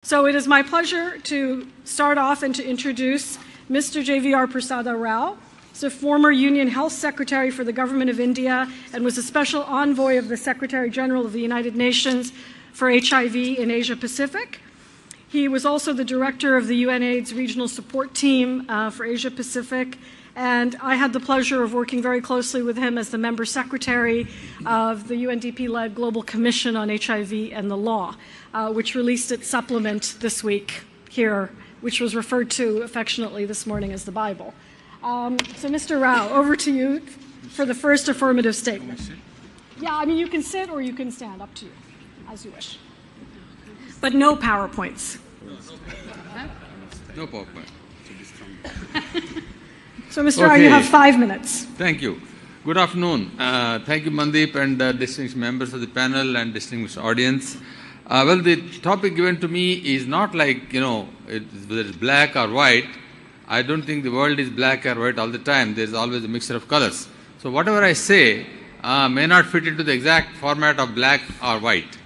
So it is my pleasure to start off and to introduce Mr. J.V.R. Prasada Rao. He's a former Union Health Secretary for the Government of India and was a special envoy of the Secretary General of the United Nations for HIV in Asia Pacific. He was also the director of the UNAIDS Regional Support Team for Asia Pacific, and I had the pleasure of working very closely with him as the member secretary of the UNDP-led Global Commission on HIV and the Law, which released its supplement this week here, which was referred to affectionately this morning as the Bible. So Mr. Rao, over to you for the first affirmative statement. Yeah, I mean, you can sit or you can stand, up to you, as you wish. But no PowerPoints. No PowerPoint. So, Mr. Rao, you have 5 minutes. Thank you. Good afternoon. Thank you, Mandeep, and distinguished members of the panel and distinguished audience. Well, the topic given to me is not like, whether it's black or white. I don't think the world is black or white all the time. There's always a mixture of colors. So whatever I say may not fit into the exact format of black or white.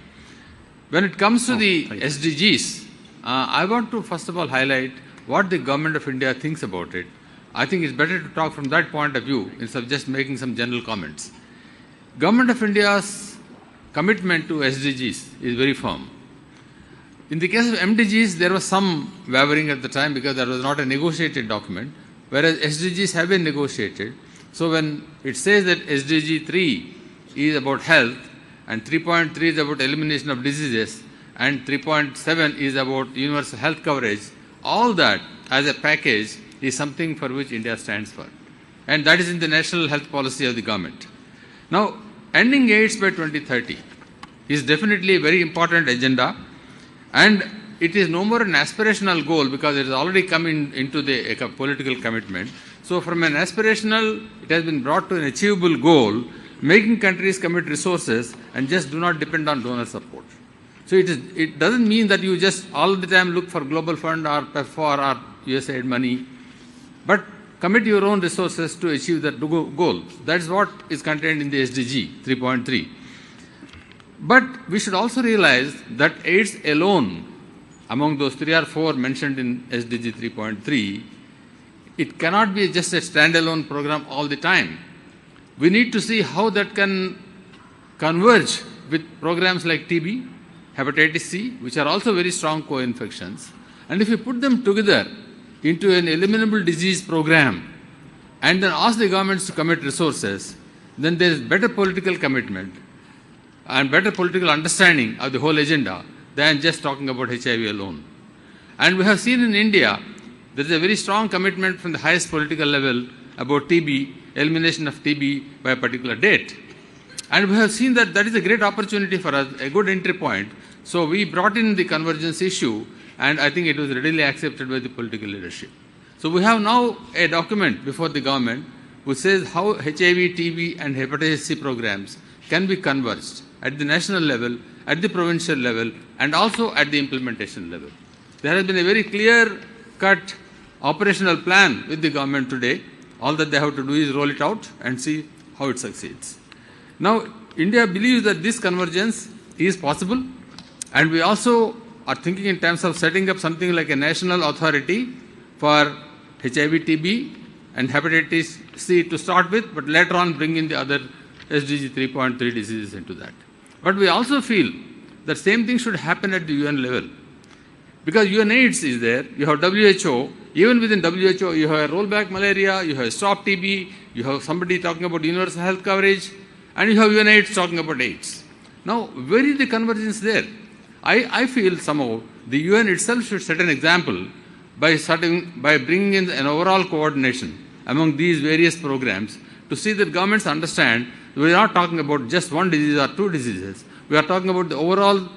When it comes to the SDGs, I want to first of all highlight what the Government of India thinks about it. I think it's better to talk from that point of view instead of just making some general comments. Government of India's commitment to SDGs is very firm. In the case of MDGs, there was some wavering at the time because that was not a negotiated document, whereas SDGs have been negotiated. So when it says that SDG 3 is about health, and 3.3 is about elimination of diseases, and 3.7 is about universal health coverage, all that as a package is something for which India stands for. And that is in the national health policy of the government. Now, ending AIDS by 2030 is definitely a very important agenda, and it is no more an aspirational goal because it has already come into the political commitment. So from an aspirational, it has been brought to an achievable goal, making countries commit resources and just do not depend on donor support. So it doesn't mean that you just all the time look for Global Fund or PEPFAR or USAID money, but commit your own resources to achieve that goal. That's what is contained in the SDG 3.3. But we should also realize that AIDS alone, among those 3 or 4 mentioned in SDG 3.3, it cannot be just a standalone program all the time. We need to see how that can converge with programs like TB, hepatitis C, which are also very strong co-infections. And if you put them together into an eliminable disease program and then ask the governments to commit resources, then there is better political commitment and better political understanding of the whole agenda than just talking about HIV alone. And we have seen in India, there is a very strong commitment from the highest political level about TB, elimination of TB by a particular date. And we have seen that that is a great opportunity for us, a good entry point. So we brought in the convergence issue, and I think it was readily accepted by the political leadership. So we have now a document before the government which says how HIV, TB and hepatitis C programs can be converged at the national level, at the provincial level, and also at the implementation level. There has been a very clear-cut operational plan with the government today. All that they have to do is roll it out and see how it succeeds. Now, India believes that this convergence is possible, and we also are thinking in terms of setting up something like a national authority for HIV, TB, and hepatitis C to start with, but later on bring in the other SDG 3.3 diseases into that. But we also feel that same thing should happen at the UN level. Because UNAIDS is there, you have WHO, even within WHO, you have a rollback malaria, you have stop TB, you have somebody talking about universal health coverage, and you have UNAIDS talking about AIDS. Now, where is the convergence there? I feel somehow the UN itself should set an example by bringing in an overall coordination among these various programs to see that governments understand we are not talking about just one disease or 2 diseases. We are talking about the overall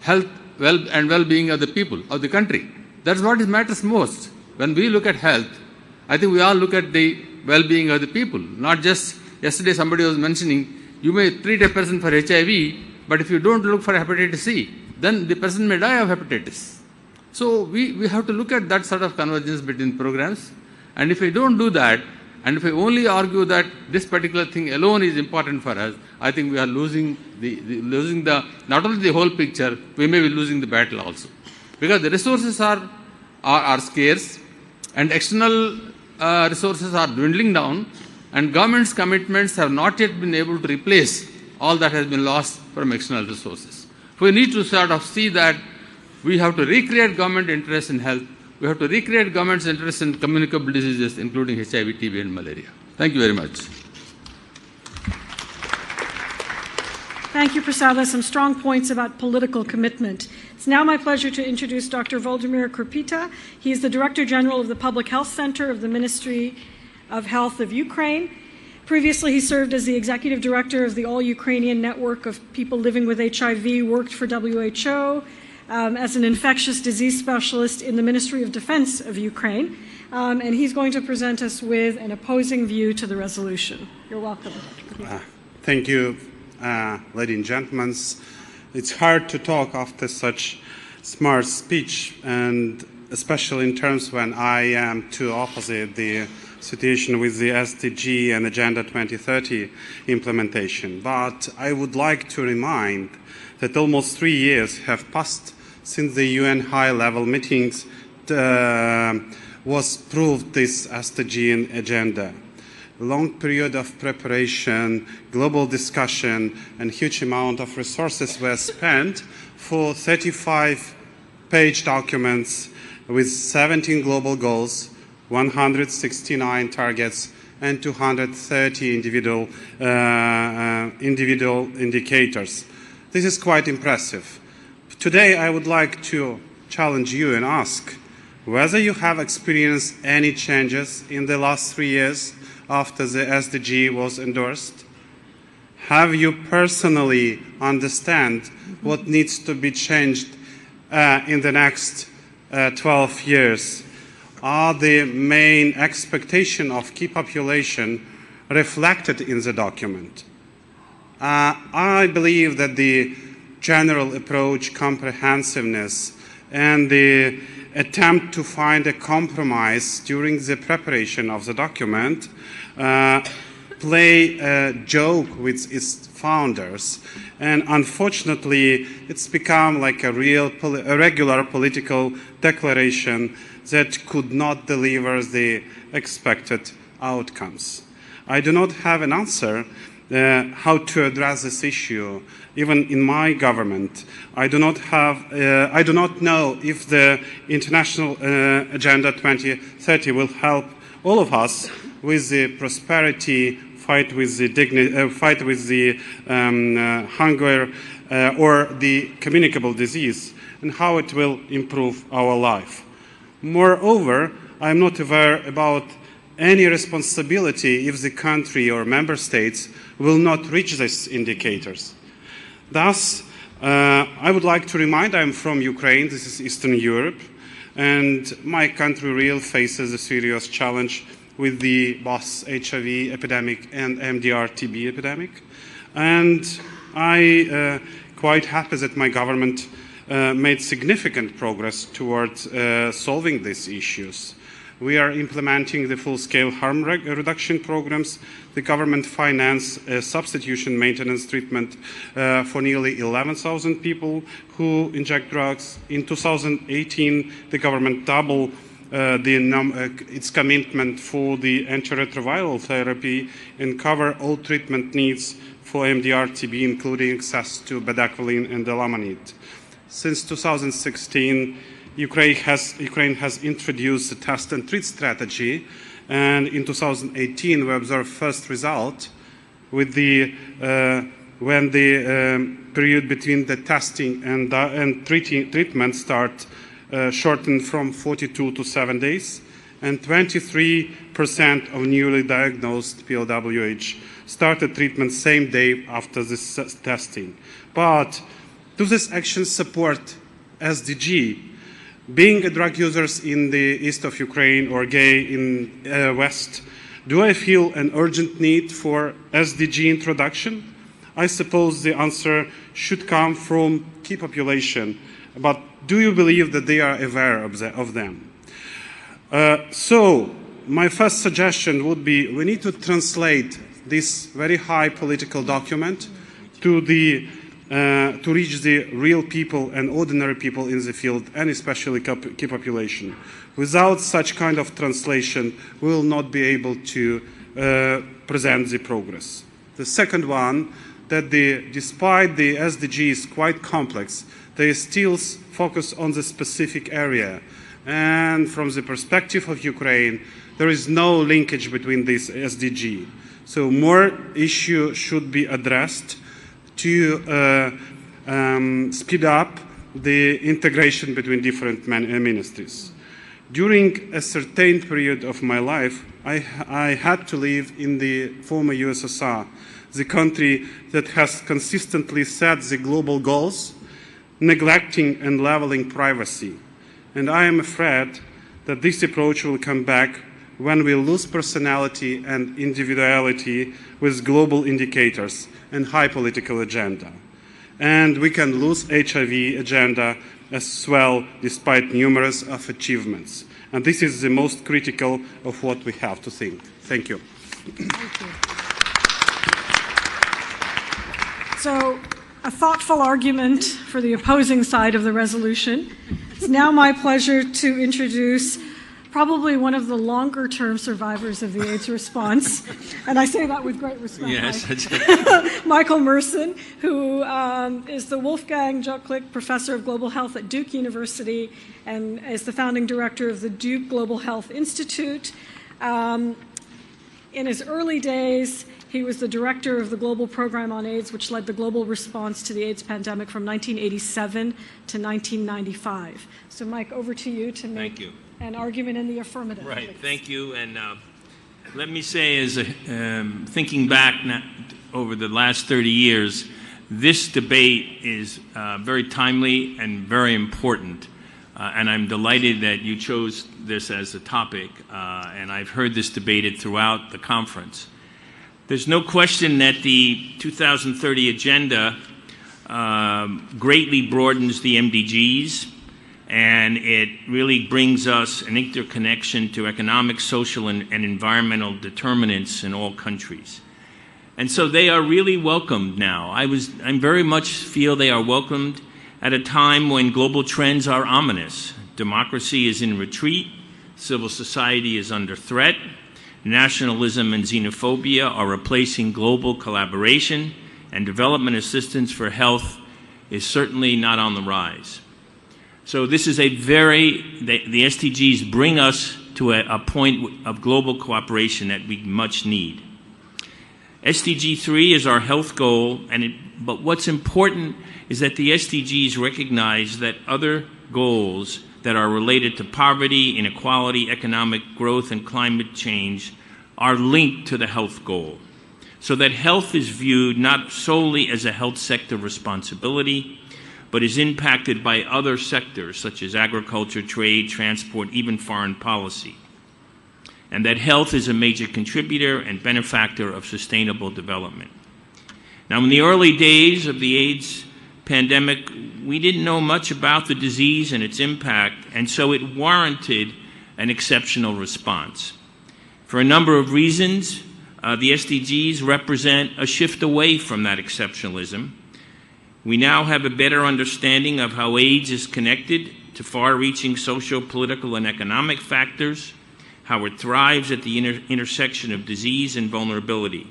health and well-being of the people, of the country. That's what matters most. When we look at health, I think we all look at the well-being of the people, not just yesterday somebody was mentioning you may treat a person for HIV, but if you don't look for hepatitis C, then the person may die of hepatitis. So we have to look at that sort of convergence between programs. And if we don't do that, and if we only argue that this particular thing alone is important for us, I think we are losing not only the whole picture, we may be losing the battle also. because the resources are scarce and external resources are dwindling down, and government's commitments have not yet been able to replace all that has been lost from external resources. We need to sort of see that we have to recreate government interest in health. We have to recreate government's interest in communicable diseases, including HIV, TB, and malaria. Thank you very much. Thank you, Prasada. Some strong points about political commitment. It's now my pleasure to introduce Dr. Volodymyr Kurpita. He is the Director General of the Public Health Center of the Ministry of Health of Ukraine. Previously, he served as the Executive Director of the All-Ukrainian Network of People Living with HIV, worked for WHO, as an infectious disease specialist in the Ministry of Defense of Ukraine. And he's going to present us with an opposing view to the resolution. You're welcome. Thank you, ladies and gentlemen. It's hard to talk after such smart speech, and especially in terms when I am too opposite the situation with the SDG and Agenda 2030 implementation. But I would like to remind that almost 3 years have passed since the UN high-level meetings was proved this SDG and agenda. A long period of preparation, global discussion, and huge amount of resources were spent for 35-page documents with 17 global goals, 169 targets, and 230 individual indicators. This is quite impressive. Today, I would like to challenge you and ask whether you have experienced any changes in the last 3 years after the SDG was endorsed. Have you personally understand what needs to be changed in the next 12 years? Are the main expectation of key population reflected in the document? I believe that the general approach, comprehensiveness, and the attempt to find a compromise during the preparation of the document play a joke with its founders. And unfortunately, it's become like a regular political declaration that could not deliver the expected outcomes. I do not have an answer how to address this issue. Even in my government, I do not know if the International Agenda 2030 will help all of us with the prosperity, fight with the hunger or the communicable disease, and how it will improve our life. Moreover, I am not aware about any responsibility if the country or member states will not reach these indicators. Thus, I would like to remind, I am from Ukraine, this is Eastern Europe, and my country really faces a serious challenge with the both HIV epidemic and MDR-TB epidemic. And I quite happy that my government made significant progress towards solving these issues. We are implementing the full-scale harm reduction programs. The government financed substitution maintenance treatment for nearly 11,000 people who inject drugs. In 2018, the government doubled its commitment for the antiretroviral therapy and cover all treatment needs for MDR-TB, including access to bedaquiline and delamanid. Since 2016, Ukraine has introduced a test and treat strategy, and in 2018 we observed first result with when the period between the testing and treatment start shortened from 42 to 7 days, and 23% of newly diagnosed PLWH started treatment same day after this testing. But do these actions support SDG? Being a drug users in the east of Ukraine or gay in west, do I feel an urgent need for SDG introduction? I suppose the answer should come from key population, but do you believe that they are aware of them? So my first suggestion would be we need to translate this very high political document to the to reach the real people and ordinary people in the field, and especially key population. Without such kind of translation, we will not be able to present the progress. The second one, that despite the SDG is quite complex, they still focus on the specific area. And from the perspective of Ukraine, there is no linkage between this SDG. So more issues should be addressed to speed up the integration between different ministries. During a certain period of my life, I had to live in the former USSR, the country that has consistently set the global goals, neglecting and leveling privacy. And I am afraid that this approach will come back when we lose personality and individuality with global indicators and high political agenda. And we can lose HIV agenda as well, despite numerous of achievements. And this is the most critical of what we have to think. Thank you. Thank you. So, a thoughtful argument for the opposing side of the resolution. It's now my pleasure to introduce probably one of the longer-term survivors of the AIDS response, and I say that with great respect. Yes, Michael Merson, who is the Wolfgang Jochlik Professor of Global Health at Duke University and is the founding director of the Duke Global Health Institute. In his early days, he was the director of the Global Program on AIDS, which led the global response to the AIDS pandemic from 1987 to 1995. So, Mike, over to you to make an argument in the affirmative. Right, please. Thank you. And let me say, as thinking back over the last 30 years, this debate is very timely and very important. And I'm delighted that you chose this as a topic. And I've heard this debated throughout the conference. There's no question that the 2030 agenda greatly broadens the MDGs, and it really brings us an interconnection to economic, social, and environmental determinants in all countries. And so they are really welcomed now. I very much feel they are welcomed at a time when global trends are ominous. Democracy is in retreat, civil society is under threat, nationalism and xenophobia are replacing global collaboration, and development assistance for health is certainly not on the rise. So this is the SDGs bring us to a point of global cooperation that we much need. SDG 3 is our health goal, but what's important is that the SDGs recognize that other goals that are related to poverty, inequality, economic growth, and climate change are linked to the health goal, so that health is viewed not solely as a health sector responsibility, but is impacted by other sectors such as agriculture, trade, transport, even foreign policy, and that health is a major contributor and benefactor of sustainable development. Now, in the early days of the AIDS pandemic, we didn't know much about the disease and its impact, and so it warranted an exceptional response. For a number of reasons, the SDGs represent a shift away from that exceptionalism. We now have a better understanding of how AIDS is connected to far-reaching social, political, and economic factors, how it thrives at the intersection of disease and vulnerability.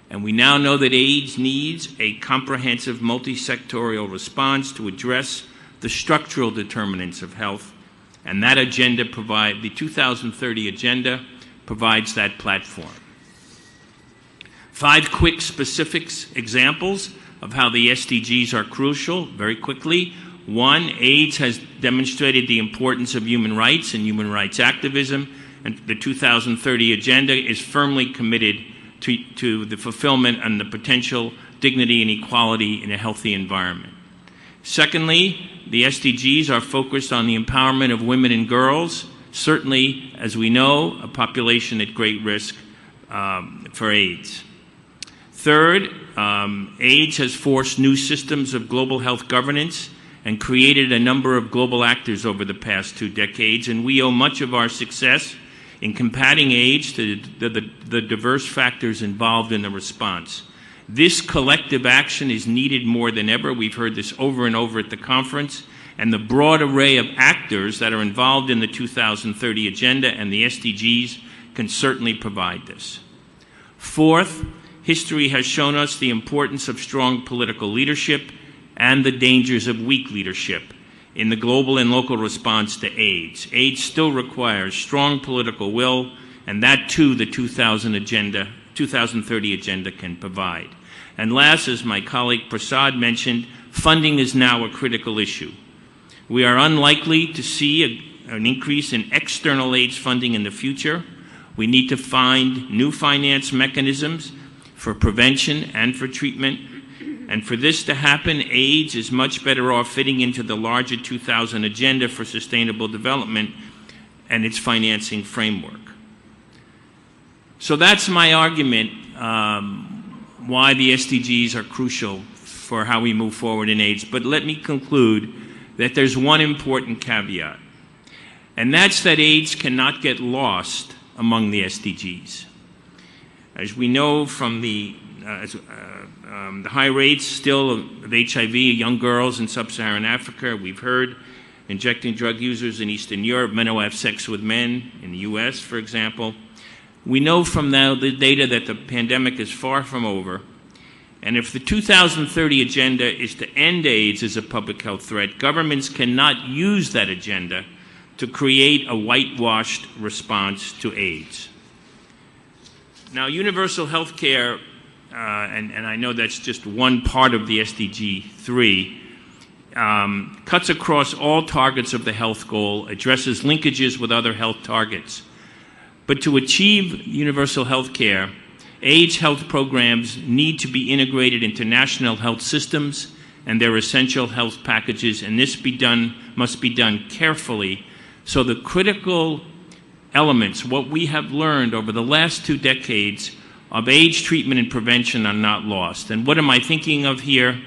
And we now know that AIDS needs a comprehensive multi-sectorial response to address the structural determinants of health, and that agenda the 2030 agenda provides that platform. 5 quick specifics examples of how the SDGs are crucial, very quickly. 1, AIDS has demonstrated the importance of human rights and human rights activism, and the 2030 agenda is firmly committed to the fulfillment and the potential dignity and equality in a healthy environment. Secondly, the SDGs are focused on the empowerment of women and girls, certainly, as we know, a population at great risk for AIDS. Third, AIDS has forced new systems of global health governance and created a number of global actors over the past 2 decades, and we owe much of our success in combating AIDS to the diverse factors involved in the response. This collective action is needed more than ever. We've heard this over and over at the conference, and the broad array of actors that are involved in the 2030 Agenda and the SDGs can certainly provide this. Fourth, history has shown us the importance of strong political leadership and the dangers of weak leadership in the global and local response to AIDS. AIDS still requires strong political will, and that too the 2030 Agenda can provide. And last, as my colleague Prasad mentioned, funding is now a critical issue. We are unlikely to see an increase in external AIDS funding in the future. We need to find new finance mechanisms for prevention and for treatment. And for this to happen, AIDS is much better off fitting into the larger 2000 Agenda for Sustainable Development and its financing framework. So that's my argument why the SDGs are crucial for how we move forward in AIDS. But let me conclude that there's one important caveat, and that's that AIDS cannot get lost among the SDGs. As we know from the high rates still of HIV, young girls in sub-Saharan Africa, we've heard injecting drug users in Eastern Europe, men who have sex with men in the US, for example. We know from now the data that the pandemic is far from over, and if the 2030 Agenda is to end AIDS as a public health threat, governments cannot use that agenda to create a whitewashed response to AIDS. Now, universal health care, and I know that's just one part of the SDG 3, cuts across all targets of the health goal, addresses linkages with other health targets. But to achieve universal health care, AIDS health programs need to be integrated into national health systems and their essential health packages, and this must be done carefully so the critical elements, what we have learned over the last 2 decades of AIDS treatment and prevention, are not lost. And what am I thinking of here?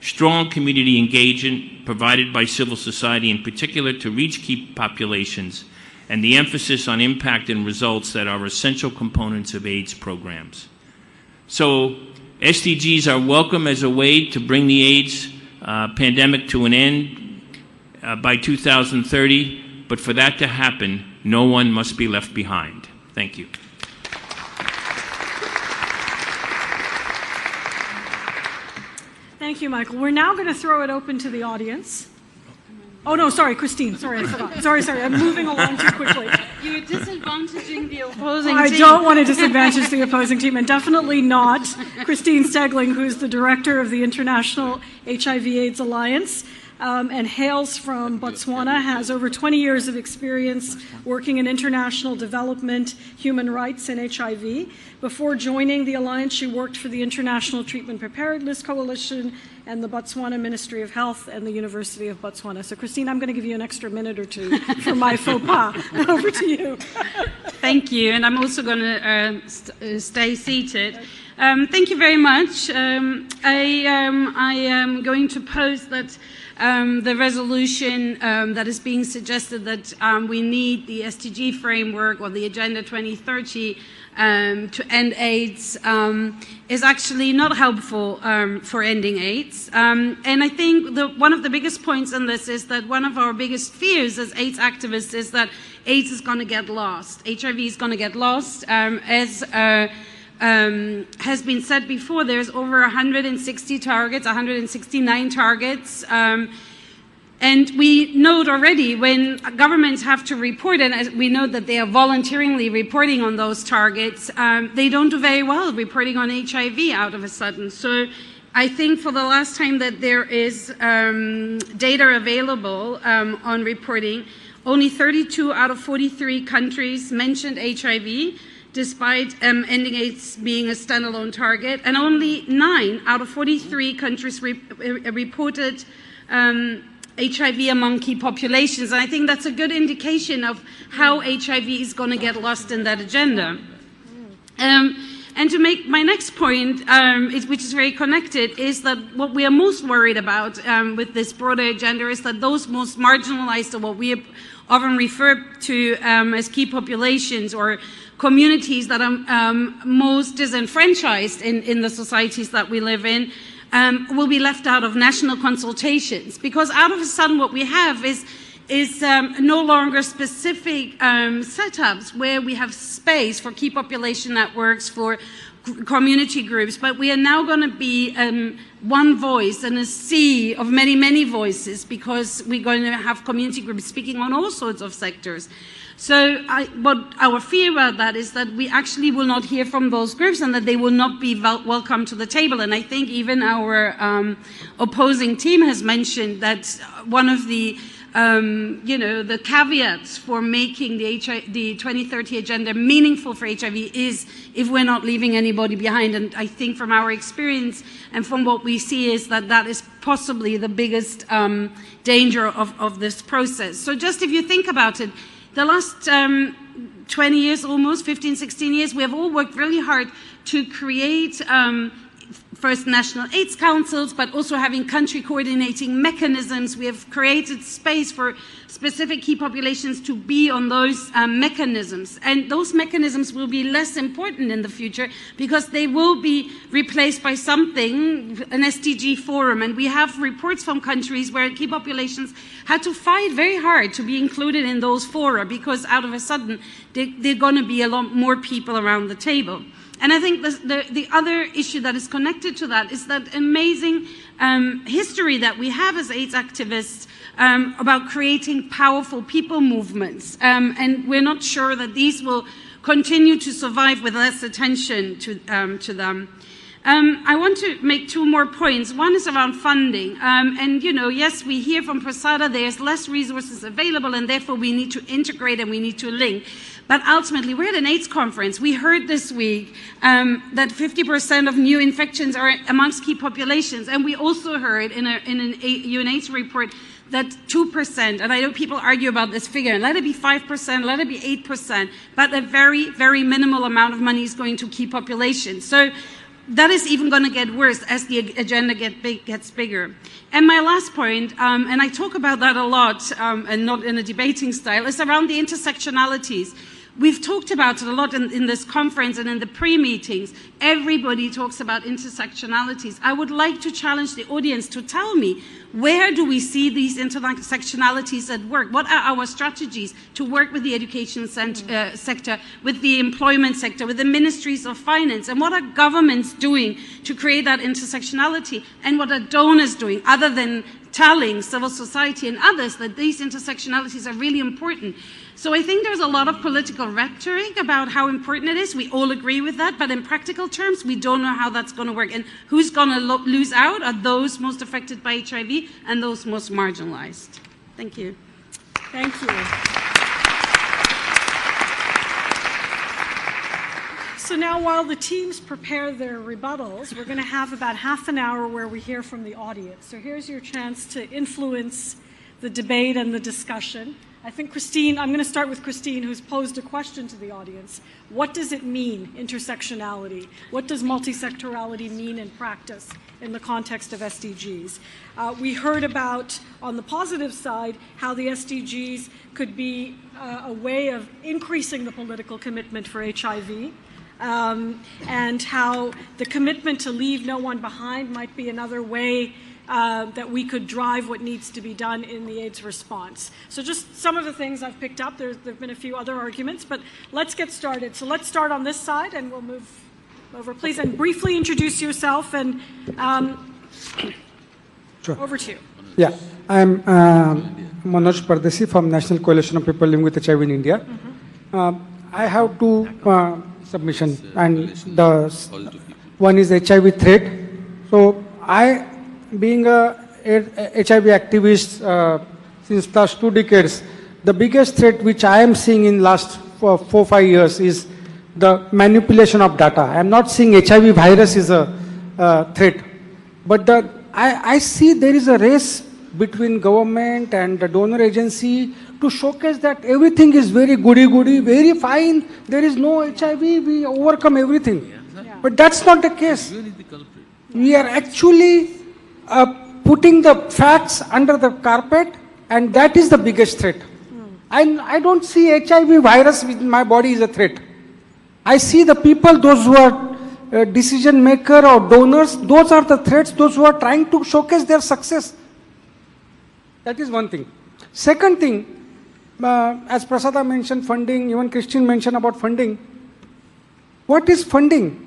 Strong community engagement provided by civil society in particular to reach key populations, and the emphasis on impact and results that are essential components of AIDS programs. So SDGs are welcome as a way to bring the AIDS pandemic to an end by 2030, but for that to happen, no one must be left behind. Thank you. Thank you, Michael. We're now going to throw it open to the audience. Oh, no, sorry, Christine. Sorry, I forgot. Sorry. I'm moving along too quickly. You're disadvantaging the opposing team. I don't want to disadvantage the opposing team, and definitely not Christine Stegling, who's the director of the International HIV/AIDS Alliance, and hails from Botswana, has over 20 years of experience working in international development, human rights, and HIV. Before joining the Alliance, she worked for the International Treatment Preparedness Coalition and the Botswana Ministry of Health and the University of Botswana. So, Christine, I'm going to give you an extra minute or two for my faux pas. Over to you. Thank you, and I'm also going to stay seated. Thank you very much. I am going to pose that the resolution that is being suggested that we need the SDG framework or the Agenda 2030 to end AIDS is actually not helpful for ending AIDS. And I think one of the biggest points in this is that one of our biggest fears as AIDS activists is that AIDS is going to get lost. HIV is going to get lost. As has been said before, there's over 160 targets, 169 targets. And we note already when governments have to report, and we know that they are voluntarily reporting on those targets, they don't do very well reporting on HIV out of a sudden. So I think for the last time that there is data available on reporting, only 32 out of 43 countries mentioned HIV, despite ending AIDS being a standalone target, and only 9 out of 43 countries reported HIV among key populations. And I think that's a good indication of how HIV is going to get lost in that agenda. And to make my next point, which is very connected, is that what we are most worried about with this broader agenda is that those most marginalized, or what we often refer to as key populations, or communities that are most disenfranchised in the societies that we live in will be left out of national consultations, because out of a sudden what we have is no longer specific setups where we have space for key population networks, for community groups, but we are now going to be one voice in a sea of many, many voices, because we're going to have community groups speaking on all sorts of sectors. So what our fear about that is that we actually will not hear from those groups and that they will not be welcome to the table. And I think even our opposing team has mentioned that one of the the caveats for making the 2030 agenda meaningful for HIV is if we're not leaving anybody behind. And I think from our experience and from what we see is that that is possibly the biggest danger of this process. So just if you think about it, the last 20 years, almost 15, 16 years, we have all worked really hard to create first national AIDS councils, but also having country coordinating mechanisms. We have created space for specific key populations to be on those mechanisms. And those mechanisms will be less important in the future because they will be replaced by something, an SDG forum. And we have reports from countries where key populations had to fight very hard to be included in those fora because out of a sudden, there are going to be a lot more people around the table. And I think the other issue that is connected to that is that amazing history that we have as AIDS activists about creating powerful people movements. And we're not sure that these will continue to survive with less attention to them. I want to make two more points. One is around funding. And, yes, we hear from Prasada there's less resources available and therefore we need to integrate and we need to link. But ultimately, we're at an AIDS conference. We heard this week that 50% of new infections are amongst key populations. And we also heard in an UNAIDS report that 2%, and I know people argue about this figure, let it be 5%, let it be 8%, but a very, very minimal amount of money is going to key populations. So that is even going to get worse as the agenda gets bigger. And my last point, and I talk about that a lot, and not in a debating style, is around the intersectionalities. We've talked about it a lot in this conference and in the pre-meetings. Everybody talks about intersectionalities. I would like to challenge the audience to tell me, where do we see these intersectionalities at work? What are our strategies to work with the education sector, with the employment sector, with the ministries of finance? And what are governments doing to create that intersectionality? And what are donors doing, other than telling civil society and others that these intersectionalities are really important? So I think there's a lot of political rhetoric about how important it is. We all agree with that, but in practical terms, we don't know how that's going to work. And who's going to lose out are those most affected by HIV and those most marginalized. Thank you. Thank you. So now while the teams prepare their rebuttals, we're going to have about half an hour where we hear from the audience. So here's your chance to influence the debate and the discussion. I think Christine, I'm going to start with Christine, who's posed a question to the audience. What does it mean, intersectionality? What does multisectorality mean in practice in the context of SDGs? We heard about, on the positive side, how the SDGs could be a way of increasing the political commitment for HIV, and how the commitment to leave no one behind might be another way that we could drive what needs to be done in the AIDS response. So just some of the things I've picked up. There have been a few other arguments, but let's get started. So let's start on this side, and we'll move over, please. And briefly introduce yourself, and Sure. Over to you. Yeah, I'm Manoj Pardesi from National Coalition of People Living with HIV in India. I have two submissions, and the one is HIV threat. So I, being a HIV activist since last 2 decades, the biggest threat which I am seeing in last 4-5 years is the manipulation of data. I am not seeing HIV virus is a threat, but I see there is a race between government and the donor agency to showcase that everything is very goody-goody, very fine, there is no HIV, we overcome everything. But that's not the case. We are actually putting the facts under the carpet, and that is the biggest threat. I don't see HIV virus within my body is a threat. I see the people, those who are decision maker or donors, those are the threats, those who are trying to showcase their success. That is one thing. Second thing, as Prasada mentioned funding, even Christine mentioned about funding. What is funding?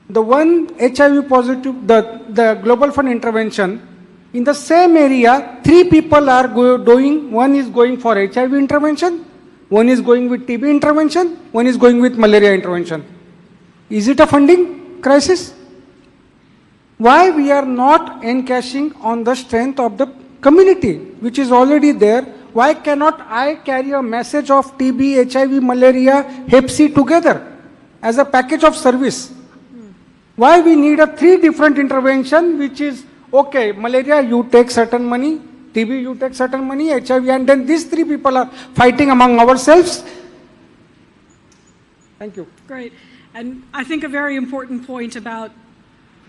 The one HIV positive, the Global Fund intervention, in the same area, 3 people are doing, one is going for HIV intervention, one is going with TB intervention, one is going with malaria intervention. Is it a funding crisis? Why we are not encashing on the strength of the community which is already there? Why cannot I carry a message of TB, HIV, malaria, Hep C together as a package of service? Why we need a 3 different intervention, which is, okay, malaria you take certain money, TB you take certain money, HIV, and then these 3 people are fighting among ourselves? Thank you. Great. And I think a very important point about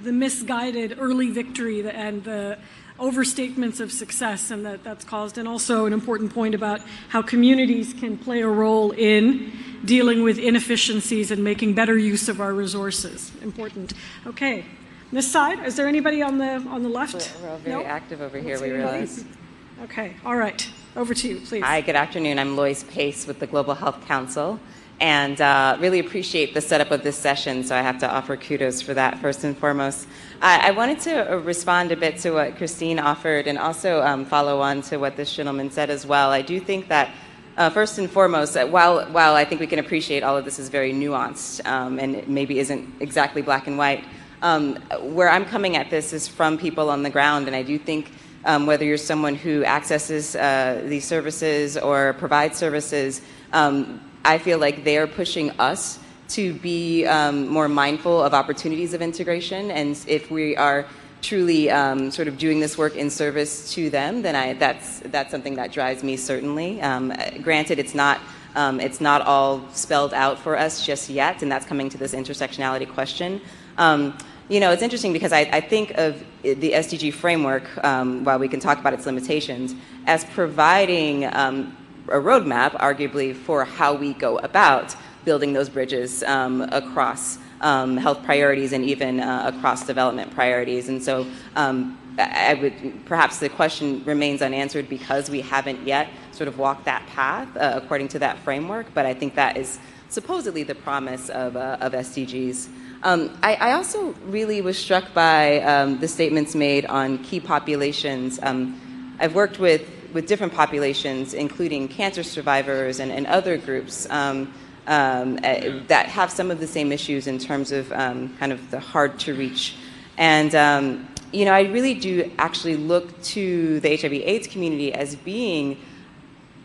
the misguided early victory and the overstatements of success and that's caused, and also an important point about how communities can play a role in dealing with inefficiencies and making better use of our resources. Important. Okay. This side, is there anybody on the left? We're all very active over here, we realize. Okay. All right. Over to you, please. Hi, good afternoon. I'm Lois Pace with the Global Health Council, and really appreciate the setup of this session, so I have to offer kudos for that first and foremost. I wanted to respond a bit to what Christine offered and also follow on to what this gentleman said as well. I do think that first and foremost, while I think we can appreciate all of this is very nuanced and it maybe isn't exactly black and white, where I'm coming at this is from people on the ground, and I do think whether you're someone who accesses these services or provides services, I feel like they're pushing us to be more mindful of opportunities of integration, and if we are truly sort of doing this work in service to them, then that's something that drives me certainly. Granted, it's not all spelled out for us just yet, and that's coming to this intersectionality question. You know, it's interesting because I think of the SDG framework, while we can talk about its limitations, as providing a roadmap, arguably, for how we go about building those bridges across health priorities and even across development priorities. And so perhaps the question remains unanswered because we haven't yet sort of walked that path according to that framework, but I think that is supposedly the promise of SDGs. I also really was struck by the statements made on key populations. I've worked with different populations, including cancer survivors and other groups that have some of the same issues in terms of kind of the hard to reach. And, you know, I really do actually look to the HIV/AIDS community as being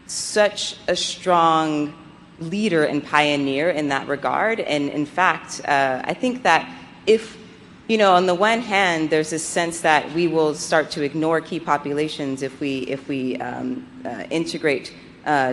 such a strong leader and pioneer in that regard. And in fact, I think that if, you know, on the one hand, there's this sense that we will start to ignore key populations if we integrate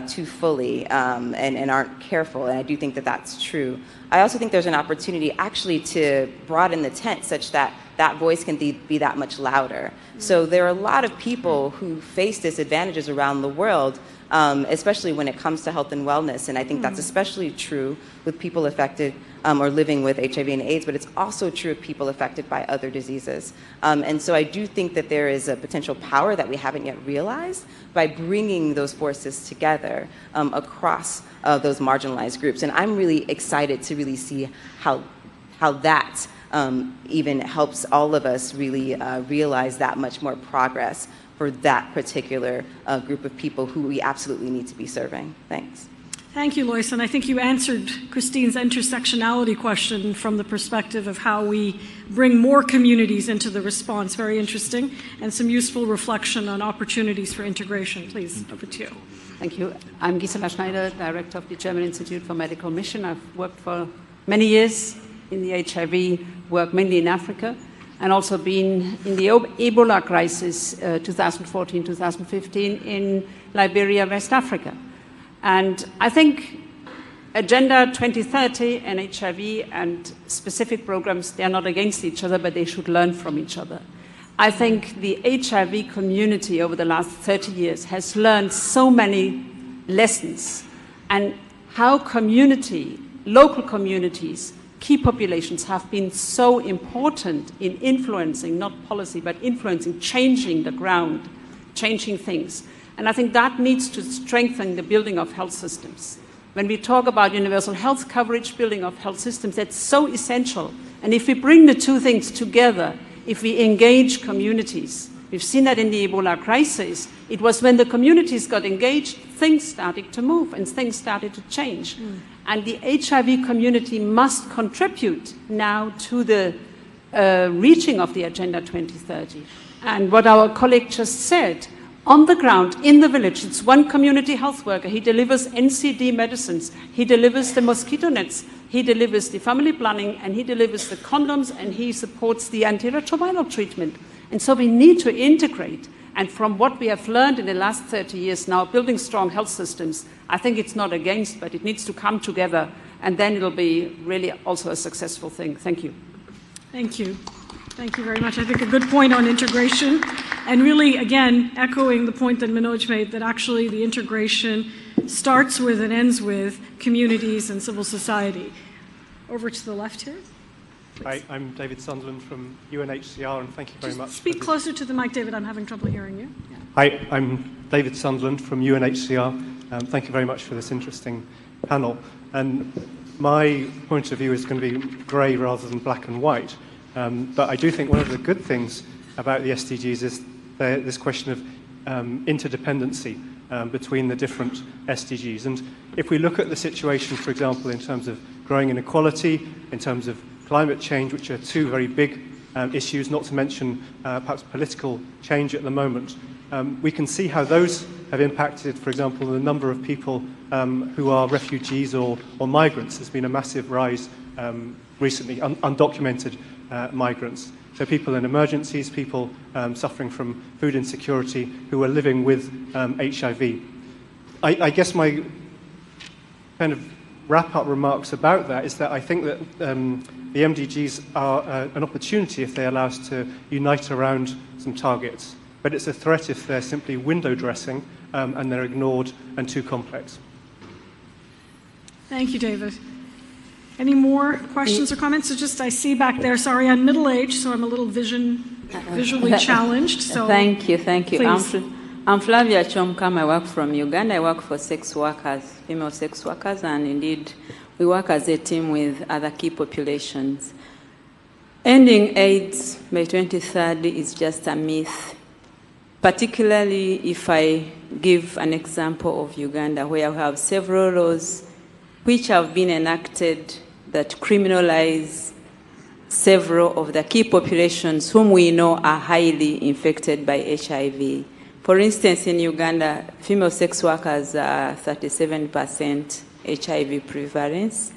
too fully and aren't careful, and I do think that that's true. I also think there's an opportunity actually to broaden the tent such that that voice can be that much louder. So there are a lot of people who face disadvantages around the world, especially when it comes to health and wellness, and I think that's especially true with people affected or living with HIV and AIDS, but it's also true of people affected by other diseases. And so I do think that there is a potential power that we haven't yet realized by bringing those forces together across those marginalized groups. And I'm really excited to really see how that even helps all of us really realize that much more progress for that particular group of people who we absolutely need to be serving. Thanks. Thank you, Lois. And I think you answered Christine's intersectionality question from the perspective of how we bring more communities into the response. Very interesting. And some useful reflection on opportunities for integration. Please, over to you. Thank you. I'm Gisela Schneider, Director of the German Institute for Medical Mission. I've worked for many years in the HIV work, mainly in Africa, and also been in the Ebola crisis 2014-2015 in Liberia, West Africa. And I think Agenda 2030 and HIV and specific programs, they are not against each other, but they should learn from each other. I think the HIV community over the last 30 years has learned so many lessons, and how community local communities, key populations have been so important in influencing, not policy, but influencing, changing the ground, changing things. And I think that needs to strengthen the building of health systems. When we talk about universal health coverage, building of health systems, that's so essential. And if we bring the two things together, if we engage communities, we've seen that in the Ebola crisis, it was when the communities got engaged, things started to move and things started to change. And the HIV community must contribute now to the reaching of the Agenda 2030. And what our colleague just said, on the ground, in the village, it's one community health worker. He delivers NCD medicines. He delivers the mosquito nets. He delivers the family planning, and he delivers the condoms, and he supports the antiretroviral treatment. And so we need to integrate. And from what we have learned in the last 30 years now, building strong health systems, I think it's not against, but it needs to come together, and then it'll be really also a successful thing. Thank you. Thank you. Thank you very much. I think a good point on integration, and really, again, echoing the point that Manoj made, that actually the integration starts with and ends with communities and civil society. Over to the left here. Hi, I'm David Sunderland from UNHCR, and thank you very much. Speak closer to the mic, David. I'm having trouble hearing you. Yeah. Hi, I'm David Sunderland from UNHCR. Thank you very much for this interesting panel. And my point of view is going to be grey rather than black and white. But I do think one of the good things about the SDGs is this question of interdependency between the different SDGs. And if we look at the situation, for example, in terms of growing inequality, in terms of climate change, which are two very big issues, not to mention perhaps political change at the moment, we can see how those have impacted, for example, the number of people who are refugees or migrants. There's been a massive rise recently, undocumented migrants. So people in emergencies, people suffering from food insecurity, who are living with HIV. I guess my kind of wrap-up remarks about that is that I think that the MDGs are an opportunity if they allow us to unite around some targets. But it's a threat if they're simply window dressing and they're ignored and too complex. Thank you, David. Any more questions or comments? So just, I see back there, sorry, I'm middle-aged, so I'm a little visually challenged. So Thank you. Please. I'm Flavia Chomkam. I work from Uganda. I work for sex workers, female sex workers, and indeed we work as a team with other key populations. Ending AIDS by 2030 is just a myth, particularly if I give an example of Uganda, where we have several laws which have been enacted that criminalize several of the key populations whom we know are highly infected by HIV. For instance, in Uganda, female sex workers are 37% HIV prevalence,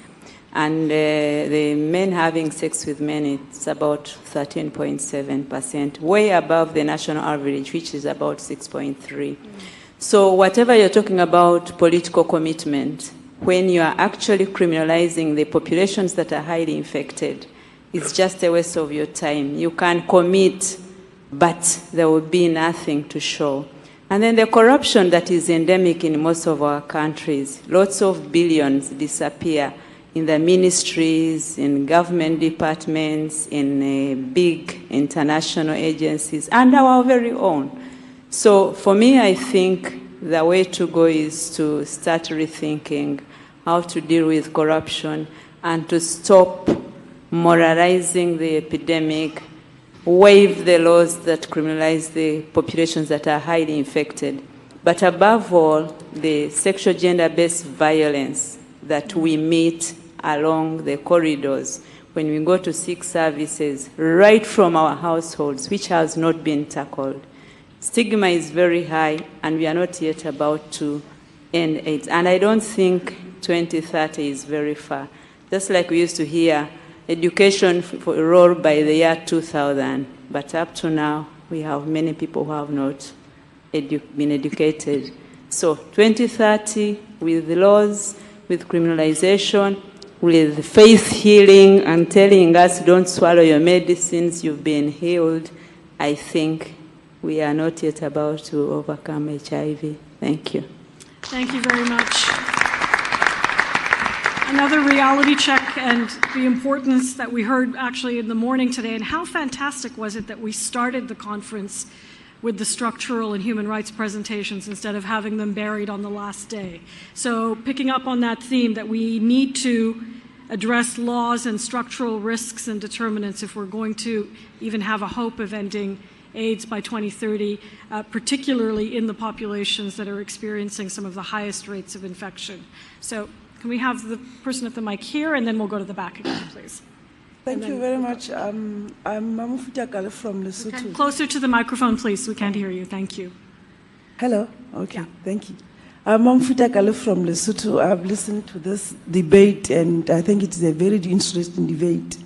and the men having sex with men, it's about 13.7%, way above the national average, which is about 6.3%. So whatever you're talking about political commitment, when you are actually criminalizing the populations that are highly infected, it's just a waste of your time. You can commit, but there will be nothing to show. And then the corruption that is endemic in most of our countries, lots of billions disappear in the ministries, in government departments, in big international agencies, and our very own. So for me, I think the way to go is to start rethinking how to deal with corruption and to stop moralizing the epidemic, waive the laws that criminalize the populations that are highly infected. But above all, the sexual gender-based violence that we meet along the corridors when we go to seek services right from our households, which has not been tackled. Stigma is very high, and we are not yet about to end AIDS. And I don't think 2030 is very far. Just like we used to hear education for a role by the year 2000, but up to now, we have many people who have not been educated. So 2030, with the laws, with criminalization, with faith healing and telling us don't swallow your medicines, you've been healed, I think we are not yet about to overcome HIV. Thank you. Thank you very much. another reality check and the importance that we heard actually in the morning today, and how fantastic was it that we started the conference with the structural and human rights presentations instead of having them buried on the last day. So picking up on that theme that we need to address laws and structural risks and determinants if we're going to even have a hope of ending AIDS by 2030, particularly in the populations that are experiencing some of the highest rates of infection. So can we have the person at the mic here, and then we'll go to the back again, please. Thank you very much. I'm Mamufuta Kale from Lesotho. Okay. Closer to the microphone, please. We can't hear you. Thank you. Hello? Okay, yeah. Thank you. I'm Mamufuta Kale from Lesotho. I've listened to this debate, and I think it's a very interesting debate.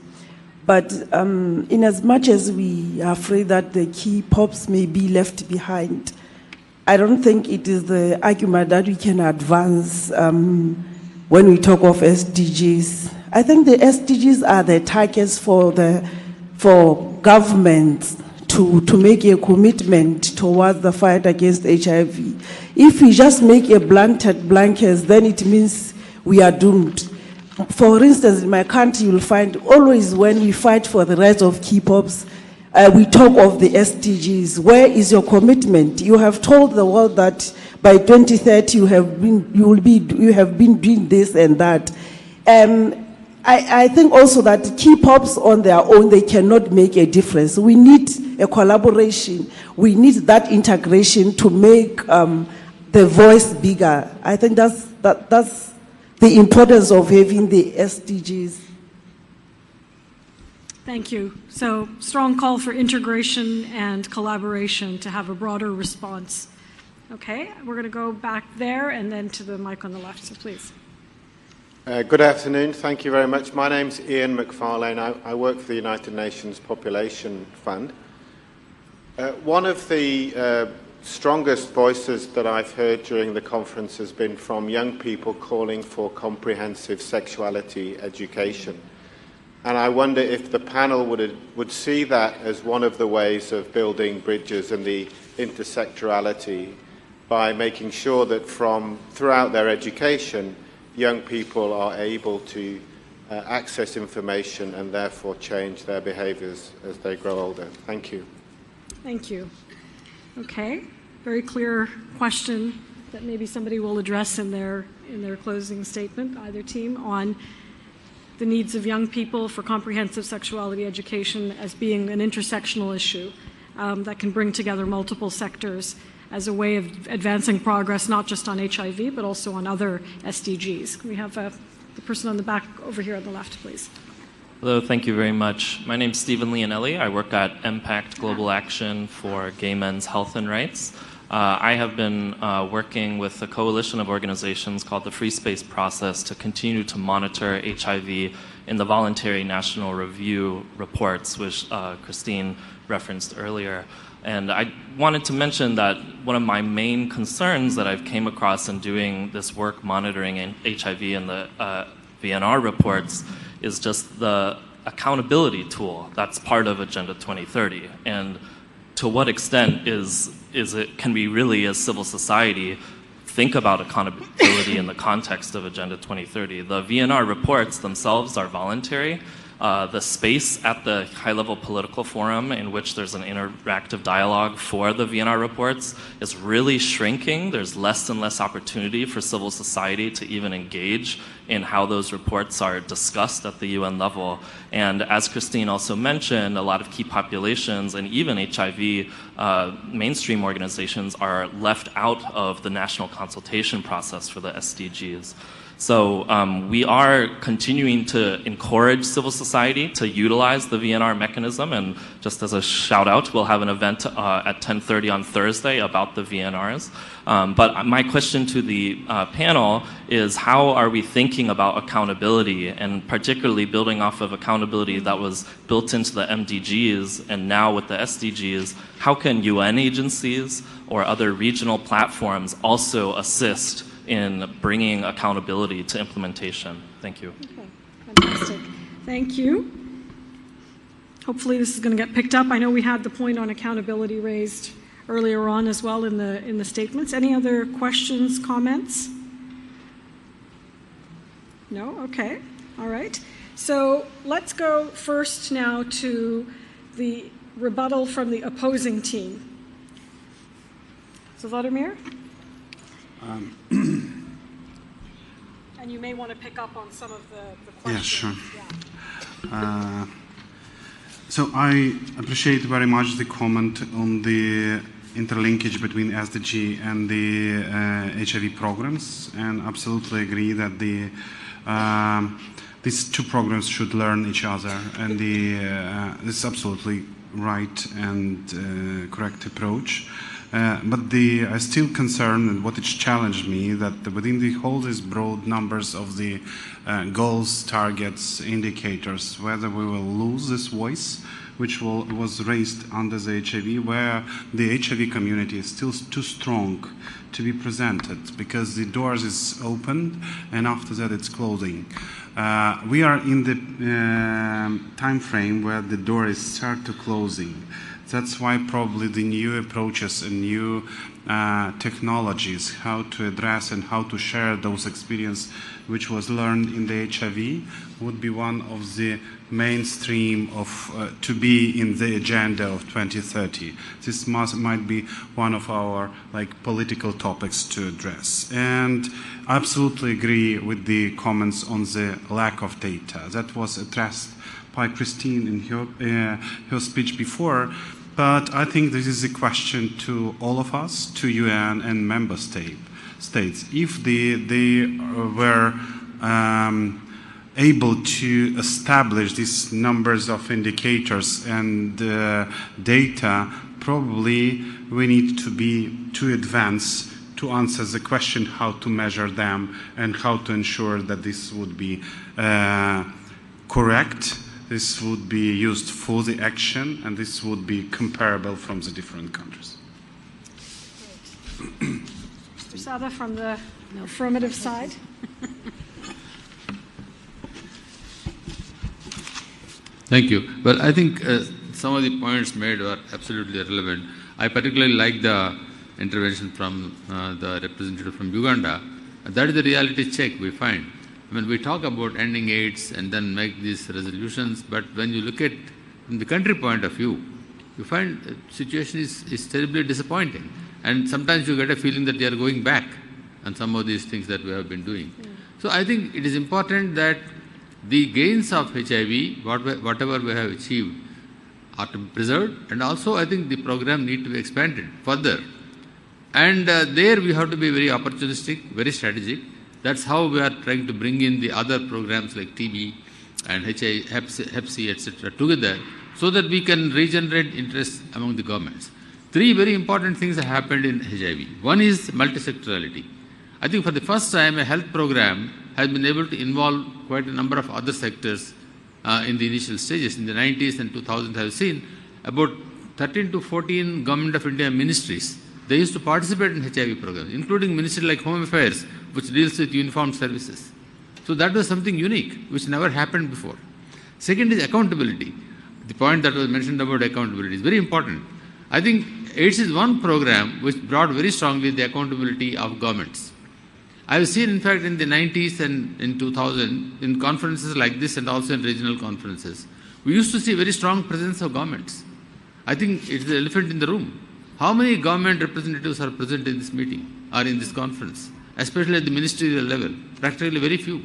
But in as much as we are afraid that the key POPs may be left behind, I don't think it is the argument that we can advance when we talk of SDGs. I think the SDGs are the targets for governments to make a commitment towards the fight against HIV. If we just make a blankets, then it means we are doomed. For instance, in my country, you'll find always when we fight for the rights of key POPs, we talk of the SDGs. Where is your commitment? You have told the world that by 2030 you have been doing this and that. I think also that key POPs on their own, they cannot make a difference. We need a collaboration. We need that integration to make the voice bigger. I think that's the importance of having the SDGs. Thank you. So, strong call for integration and collaboration to have a broader response. Okay, we're going to go back there and then to the mic on the left, so please. Good afternoon. Thank you very much. My name's Ian McFarlane. I work for the United Nations Population Fund. One of the strongest voices that I've heard during the conference has been from young people calling for comprehensive sexuality education. And I wonder if the panel would see that as one of the ways of building bridges and the intersectorality by making sure that throughout their education, young people are able to access information and therefore change their behaviors as they grow older. Thank you. Thank you. Okay, very clear question that maybe somebody will address in their closing statement, either team, on the needs of young people for comprehensive sexuality education as being an intersectional issue that can bring together multiple sectors as a way of advancing progress, not just on HIV, but also on other SDGs. Can we have the person on the back over here on the left, please? Hello, thank you very much. My name is Stephen Leonelli. I work at Impact Global Action for Gay Men's Health and Rights. I have been working with a coalition of organizations called the Free Space Process to continue to monitor HIV in the voluntary national review reports, which Christine referenced earlier. And I wanted to mention that one of my main concerns that I've came across in doing this work monitoring HIV in the VNR reports is just the accountability tool that's part of Agenda 2030. And to what extent can we really, as civil society, think about accountability in the context of Agenda 2030? The VNR reports themselves are voluntary. The space at the high-level political forum in which there's an interactive dialogue for the VNR reports is really shrinking. There's less and less opportunity for civil society to even engage in how those reports are discussed at the UN level. And as Christine also mentioned, a lot of key populations and even HIV mainstream organizations are left out of the national consultation process for the SDGs. So we are continuing to encourage civil society to utilize the VNR mechanism, and just as a shout out, we'll have an event at 10:30 on Thursday about the VNRs. But my question to the panel is, how are we thinking about accountability, and particularly building off of accountability that was built into the MDGs and now with the SDGs, how can UN agencies or other regional platforms also assist in bringing accountability to implementation? Thank you. Okay, fantastic. Thank you. Hopefully this is going to get picked up. I know we had the point on accountability raised earlier on as well in the statements. Any other questions, comments? No? Okay. All right. So let's go first now to the rebuttal from the opposing team. So Vladimir? And you may want to pick up on some of the questions. Yeah, sure. So I appreciate very much the comment on the interlinkage between SDG and the HIV programs, and absolutely agree that these two programs should learn each other, and this is absolutely right and correct approach. But I still concerned, and what it challenged me, that within the whole these broad numbers of the goals, targets, indicators, whether we will lose this voice, which was raised under the HIV, where the HIV community is still too strong to be presented, because the doors is opened and after that it's closing. We are in the time frame where the door is start to closing. That's why probably the new approaches and new technologies, how to address and how to share those experiences which was learned in the HIV, would be one of the mainstream of to be in the agenda of 2030. This might be one of our political topics to address. And I absolutely agree with the comments on the lack of data. That was addressed by Christine in her speech before. But I think this is a question to all of us, to UN and member states. If they were able to establish these numbers of indicators and data, probably we need to be too advanced to answer the question how to measure them and how to ensure that this would be correct. This would be used for the action, and this would be comparable from the different countries. Mr. Sada from the affirmative side. Thank you. Well, I think some of the points made are absolutely relevant. I particularly like the intervention from the representative from Uganda. That is the reality check we find. I mean, we talk about ending AIDS and then make these resolutions, but when you look at from the country point of view, you find the situation is terribly disappointing. And sometimes you get a feeling that they are going back on some of these things that we have been doing. So I think it is important that the gains of HIV, whatever we have achieved, are to be preserved, and also I think the program needs to be expanded further. And there we have to be very opportunistic, very strategic. That's how we are trying to bring in the other programs like TB and HIV, Hep C, etc. together, so that we can regenerate interest among the governments. Three very important things have happened in HIV. One is multisectorality. I think for the first time a health program has been able to involve quite a number of other sectors in the initial stages. In the 90s and 2000s, I have seen about 13 to 14 Government of India ministries. They used to participate in HIV programs, including Ministry like Home Affairs, which deals with uniformed services. So that was something unique, which never happened before. Second is accountability. The point that was mentioned about accountability is very important. I think AIDS is one program which brought very strongly the accountability of governments. I have seen, in fact, in the 90s and in 2000, in conferences like this and also in regional conferences, we used to see very strong presence of governments. I think it's the elephant in the room. How many government representatives are present in this meeting or in this conference, especially at the ministerial level? Practically very few.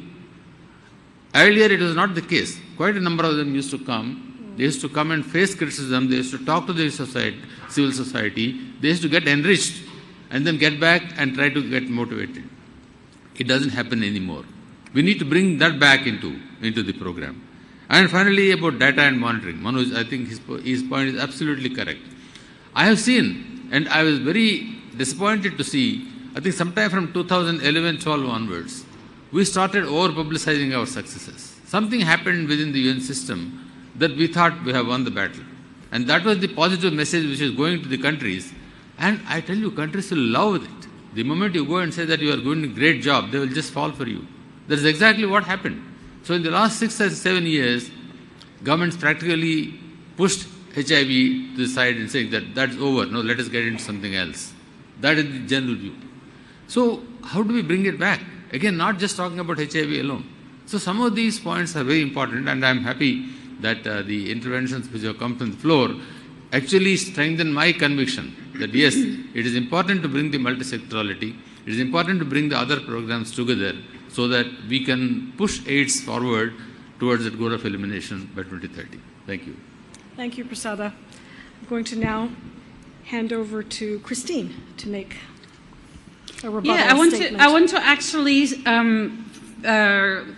Earlier it was not the case. Quite a number of them used to come. They used to come and face criticism. They used to talk to the civil society. They used to get enriched and then get back and try to get motivated. It doesn't happen anymore. We need to bring that back into the program. And finally, about data and monitoring. Manoj, I think his point is absolutely correct. I have seen, and I was very disappointed to see, I think sometime from 2011-12 onwards, we started over-publicizing our successes. Something happened within the UN system that we thought we have won the battle. And that was the positive message which is going to the countries. And I tell you, countries will love it. The moment you go and say that you are doing a great job, they will just fall for you. That is exactly what happened. So in the last 6 or 7 years, governments practically pushed HIV to the side and saying that that's over. No, let us get into something else. That is the general view. So how do we bring it back? Again, not just talking about HIV alone. So some of these points are very important, and I'm happy that the interventions which have come from the floor actually strengthen my conviction that yes, it is important to bring the multisectorality, it is important to bring the other programs together so that we can push AIDS forward towards that goal of elimination by 2030. Thank you. Thank you, Prasada. I'm going to now hand over to Christine to make a rebuttal statement. I want to actually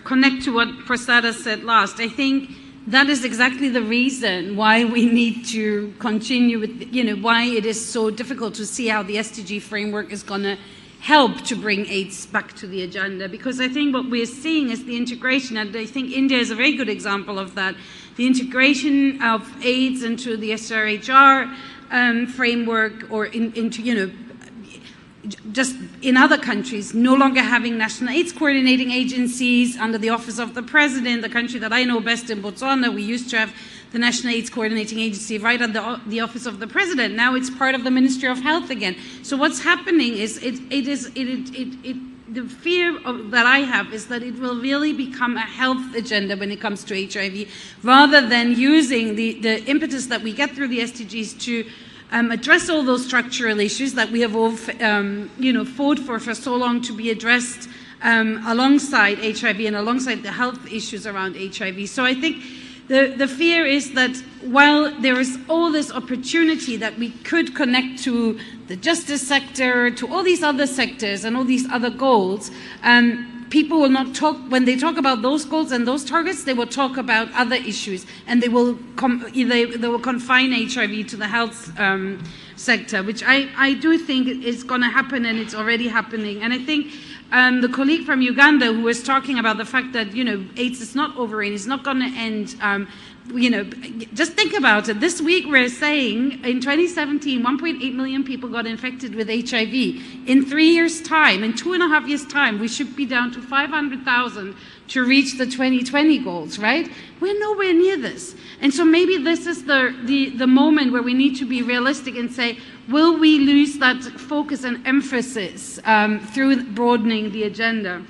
connect to what Prasada said last. I think that is exactly the reason why we need to continue with, why it is so difficult to see how the SDG framework is going to help to bring AIDS back to the agenda. Because I think what we're seeing is the integration, and I think India is a very good example of that, the integration of AIDS into the SRHR framework, or into, just in other countries, no longer having national AIDS coordinating agencies under the office of the president. The country that I know best, in Botswana, we used to have the National AIDS Coordinating Agency right under the office of the president. Now it's part of the Ministry of Health again. So what's happening is the fear that I have is that it will really become a health agenda when it comes to HIV, rather than using the impetus that we get through the SDGs to address all those structural issues that we have all, fought for so long to be addressed alongside HIV and alongside the health issues around HIV. So I think the fear is that while there is all this opportunity that we could connect to the justice sector, to all these other sectors and all these other goals, people will not talk, when they talk about those goals and those targets, they will talk about other issues, and they will confine HIV to the health sector, which I do think is going to happen, and it's already happening. And I think the colleague from Uganda who was talking about the fact that, AIDS is not over and it's not going to end, just think about it. This week we're saying in 2017, 1.8 million people got infected with HIV. In 3 years' time, in 2.5 years' time, we should be down to 500,000 to reach the 2020 goals, right? We're nowhere near this. And so maybe this is the moment where we need to be realistic and say, will we lose that focus and emphasis through broadening the agenda?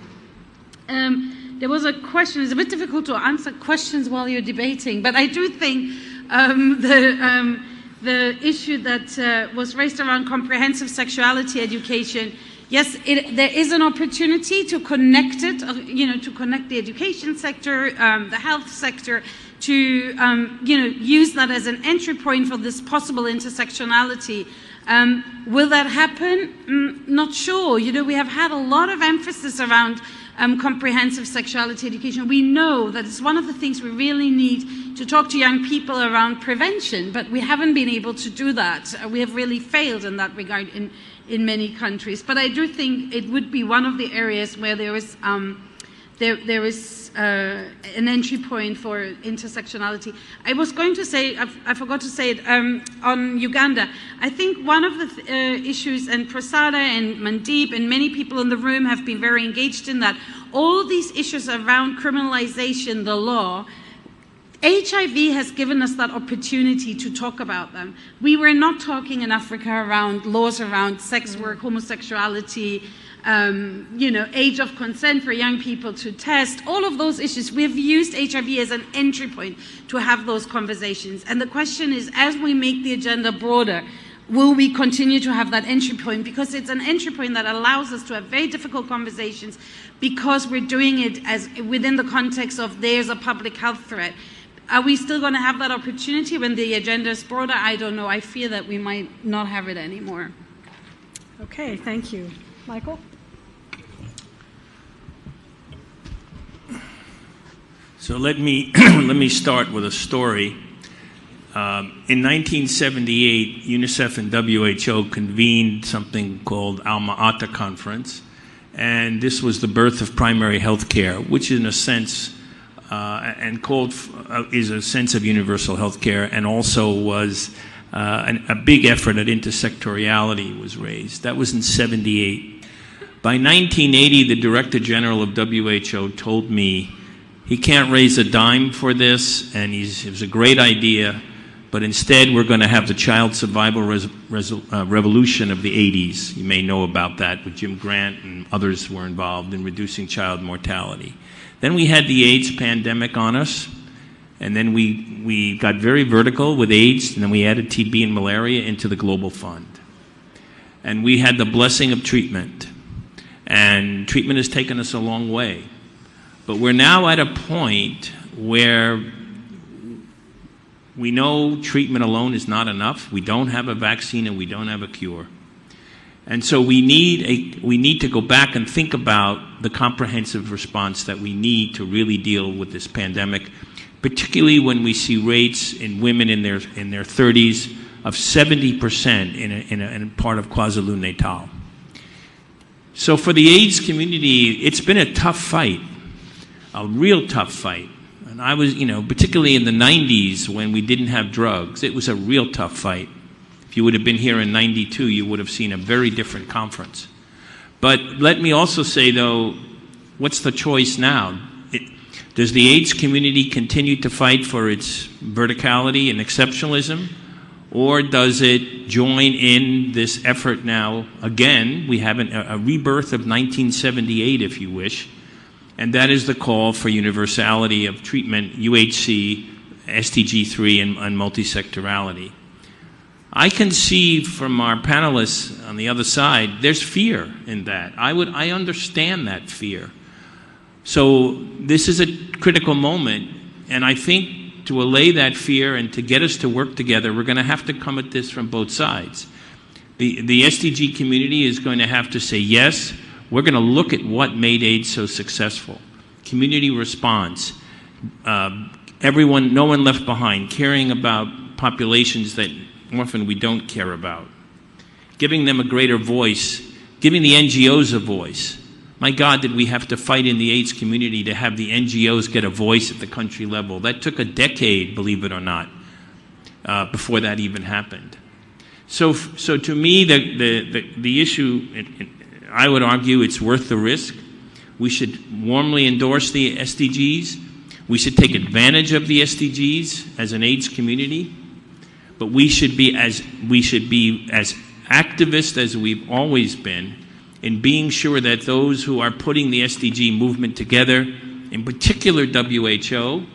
There was a question. It's a bit difficult to answer questions while you're debating, but I do think the issue that was raised around comprehensive sexuality education, yes, there is an opportunity to connect it, to connect the education sector, the health sector, to use that as an entry point for this possible intersectionality. Will that happen? Not sure. We have had a lot of emphasis around comprehensive sexuality education. We know that it's one of the things we really need to talk to young people around prevention, but we haven't been able to do that. We have really failed in that regard in many countries. But I do think it would be one of the areas where there is an entry point for intersectionality. I was going to say, I forgot to say it, on Uganda. I think one of the issues, and Prasada and Mandeep and many people in the room have been very engaged in that, all these issues around criminalization, the law, HIV has given us that opportunity to talk about them. We were not talking in Africa around laws around sex work, homosexuality, age of consent for young people to test, all of those issues. We have used HIV as an entry point to have those conversations. And the question is, as we make the agenda broader, will we continue to have that entry point? Because it's an entry point that allows us to have very difficult conversations, because we're doing it as within the context of there's a public health threat. Are we still going to have that opportunity when the agenda is broader? I don't know. I fear that we might not have it anymore. Okay, thank you. Michael? So let me start with a story. In 1978, UNICEF and WHO convened something called Alma-Ata Conference, and this was the birth of primary health care, which in a sense is a sense of universal health care, and also was a big effort at intersectoriality was raised. That was in 78. By 1980, the Director General of WHO told me he can't raise a dime for this, and it was a great idea, but instead we're going to have the child survival revolution of the 80s. You may know about that, with Jim Grant and others were involved in reducing child mortality. Then we had the AIDS pandemic on us, and then we got very vertical with AIDS, and then we added TB and malaria into the Global Fund. And we had the blessing of treatment, and treatment has taken us a long way. But we're now at a point where we know treatment alone is not enough. We don't have a vaccine and we don't have a cure. And so we need to go back and think about the comprehensive response that we need to really deal with this pandemic, particularly when we see rates in women in their 30s of 70% in a part of KwaZulu-Natal. So for the AIDS community, it's been a tough fight, a real tough fight. And I was, particularly in the 90s when we didn't have drugs, it was a real tough fight. If you would have been here in 92, you would have seen a very different conference. But let me also say, though, what's the choice now? Does the AIDS community continue to fight for its verticality and exceptionalism? Or does it join in this effort now? Again, we have a rebirth of 1978, if you wish, and that is the call for universality of treatment, UHC, SDG3, and multisectorality. I can see from our panelists on the other side, there's fear in that. I understand that fear. So this is a critical moment, and I think to allay that fear and to get us to work together, we're going to have to come at this from both sides. The SDG community is going to have to say, yes, we're going to look at what made AIDS so successful. Community response, everyone, no one left behind, caring about populations that often we don't care about, giving them a greater voice, giving the NGOs a voice. My God, did we have to fight in the AIDS community to have the NGOs get a voice at the country level. That took a decade, believe it or not, before that even happened. So to me, the issue, I would argue it's worth the risk. We should warmly endorse the SDGs. We should take advantage of the SDGs as an AIDS community. But we should be as activist as we've always been in being sure that those who are putting the SDG movement together, in particular WHO,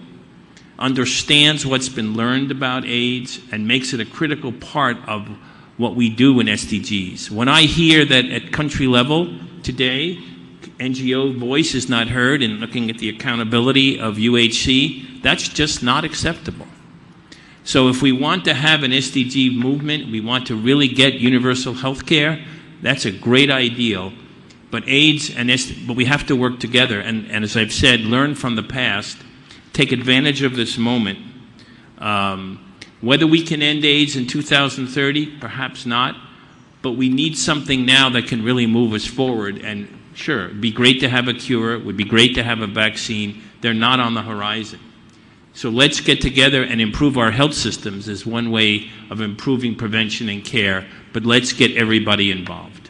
understands what's been learned about AIDS and makes it a critical part of what we do in SDGs. When I hear that at country level today, NGO voice is not heard in looking at the accountability of UHC, that's just not acceptable. So if we want to have an SDG movement, we want to really get universal health care, that's a great ideal. But AIDS but we have to work together. And as I've said, learn from the past, take advantage of this moment. Whether we can end AIDS in 2030, perhaps not. But we need something now that can really move us forward. And sure, it'd be great to have a cure. It would be great to have a vaccine. They're not on the horizon. So let's get together and improve our health systems as one way of improving prevention and care, but let's get everybody involved.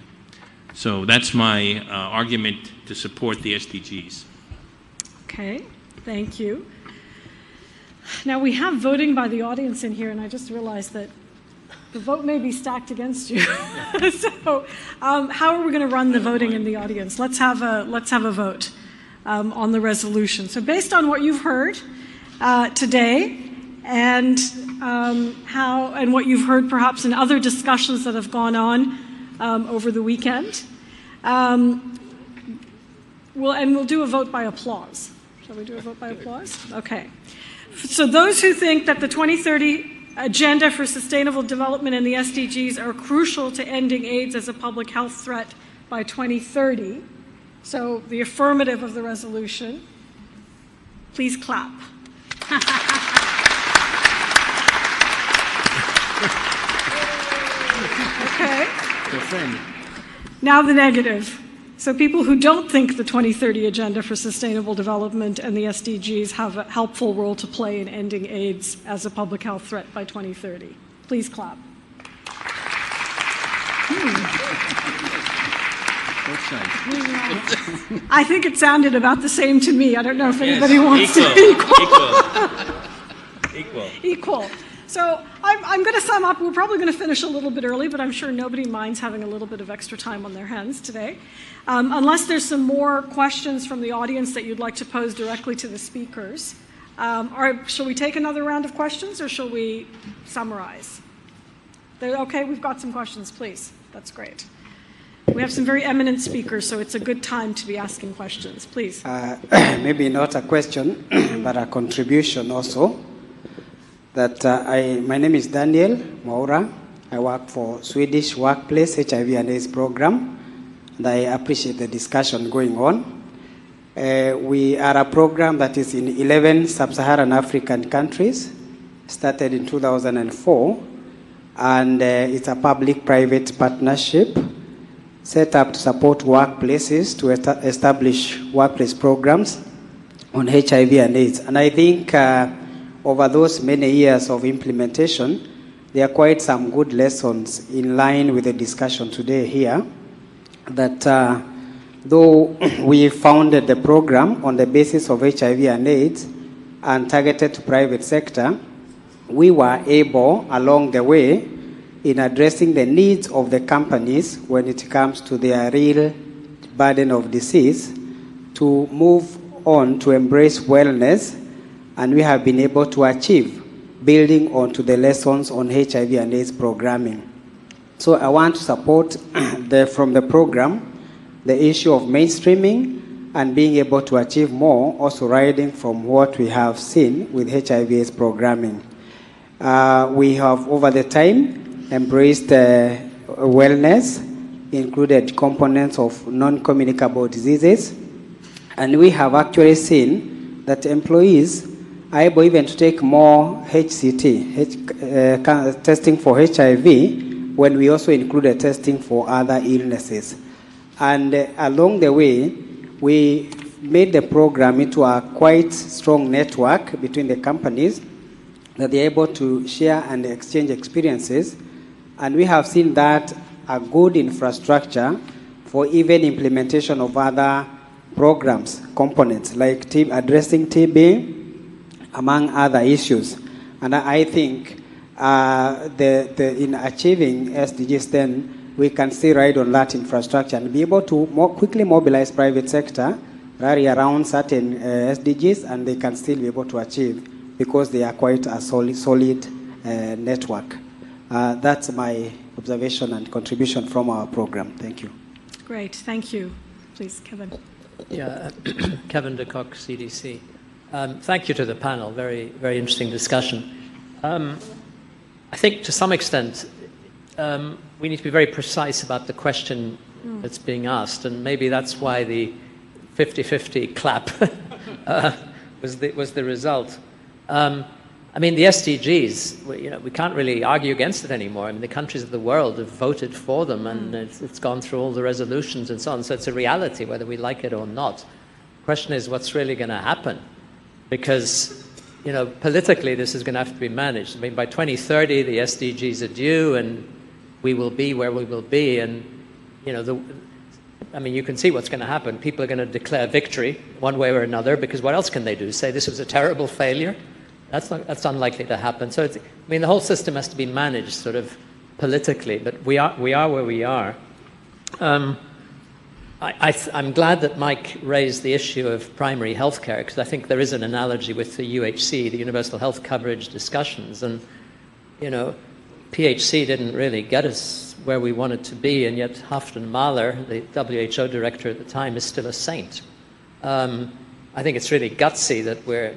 So that's my argument to support the SDGs. Okay, thank you. Now we have voting by the audience in here, and I just realized that the vote may be stacked against you. So how are we going to run the voting in the audience? Let's have a vote on the resolution. So based on what you've heard today, and what you've heard perhaps in other discussions that have gone on over the weekend, we'll do a vote by applause. Shall we do a vote by applause? Okay. So those who think that the 2030 Agenda for Sustainable Development and the SDGs are crucial to ending AIDS as a public health threat by 2030, so the affirmative of the resolution, please clap. Okay. Now the negative. So people who don't think the 2030 Agenda for Sustainable Development and the SDGs have a helpful role to play in ending AIDS as a public health threat by 2030. Please clap. I think it sounded about the same to me. I don't know if anybody wants to equal. Equal. So I'm going to sum up. We're probably going to finish a little bit early, but I'm sure nobody minds having a little bit of extra time on their hands today. Unless there's some more questions from the audience that you'd like to pose directly to the speakers. Shall we take another round of questions, or shall we summarize? Okay, we've got some questions, please. That's great. We have some very eminent speakers, so it's a good time to be asking questions. Please. Maybe not a question, but a contribution also. My name is Daniel Maura. I work for Swedish Workplace HIV and AIDS Program, and I appreciate the discussion going on. We are a program that is in 11 sub-Saharan African countries, started in 2004, and it's a public-private partnership set up to support workplaces to establish workplace programs on HIV and AIDS. And I think over those many years of implementation, there are quite some good lessons in line with the discussion today here, that though we founded the program on the basis of HIV and AIDS and targeted to private sector, we were able, along the way, in addressing the needs of the companies when it comes to their real burden of disease, to move on to embrace wellness, and we have been able to achieve building onto the lessons on HIV and AIDS programming. So I want to support from the program the issue of mainstreaming and being able to achieve more, also riding from what we have seen with HIV AIDS programming. We have, over the time, embraced wellness, included components of non-communicable diseases, and we have actually seen that employees are able even to take more HCT, testing for HIV, when we also included testing for other illnesses. And along the way, we made the program into a quite strong network between the companies that they're able to share and exchange experiences. And we have seen that a good infrastructure for even implementation of other programs, components, like addressing TB, among other issues. And I think in achieving SDGs, then we can still ride on that infrastructure and be able to more quickly mobilize private sector rally around certain SDGs, and they can still be able to achieve because they are quite a solid network. That's my observation and contribution from our program. Thank you. Great, thank you. Please, Kevin. Yeah, Kevin de Kock, CDC. Thank you to the panel. Very, very interesting discussion. I think to some extent we need to be very precise about the question that's being asked, and maybe that's why the 50-50 clap was the result. I mean, the SDGs, we can't really argue against it anymore. I mean, the countries of the world have voted for them, and it's gone through all the resolutions and so on. So it's a reality, whether we like it or not. The question is, what's really going to happen? Because, politically, this is going to have to be managed. I mean, by 2030, the SDGs are due, and we will be where we will be. And, you can see what's going to happen. People are going to declare victory one way or another, because what else can they do? Say this was a terrible failure? That's unlikely to happen. So, the whole system has to be managed sort of politically, but we are where we are. I'm glad that Mike raised the issue of primary health care, because I think there is an analogy with the UHC, the Universal Health Coverage discussions. And, PHC didn't really get us where we wanted to be, and yet Hafton Mahler, the WHO director at the time, is still a saint. I think it's really gutsy that we're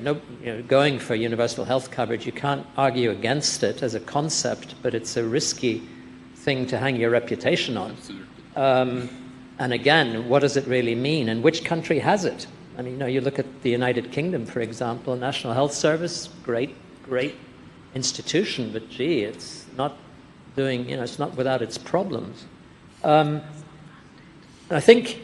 going for universal health coverage. You can't argue against it as a concept, but it's a risky thing to hang your reputation on. And again, what does it really mean, and which country has it? I mean, you look at the United Kingdom, for example, National Health Service, great institution, but gee, it's not doing, it's not without its problems. And I think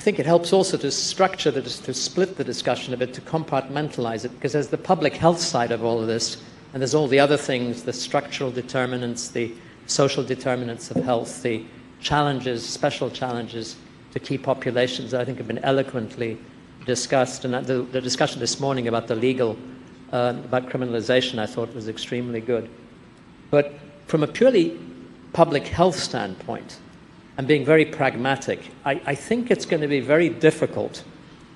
it helps also to structure, to split the discussion a bit, to compartmentalize it, because there's the public health side of all of this, and there's all the other things, the structural determinants, the social determinants of health, the challenges, special challenges to key populations that I think have been eloquently discussed. And the discussion this morning about the legal about criminalization, I thought was extremely good. But from a purely public health standpoint, and being very pragmatic, I think it's going to be very difficult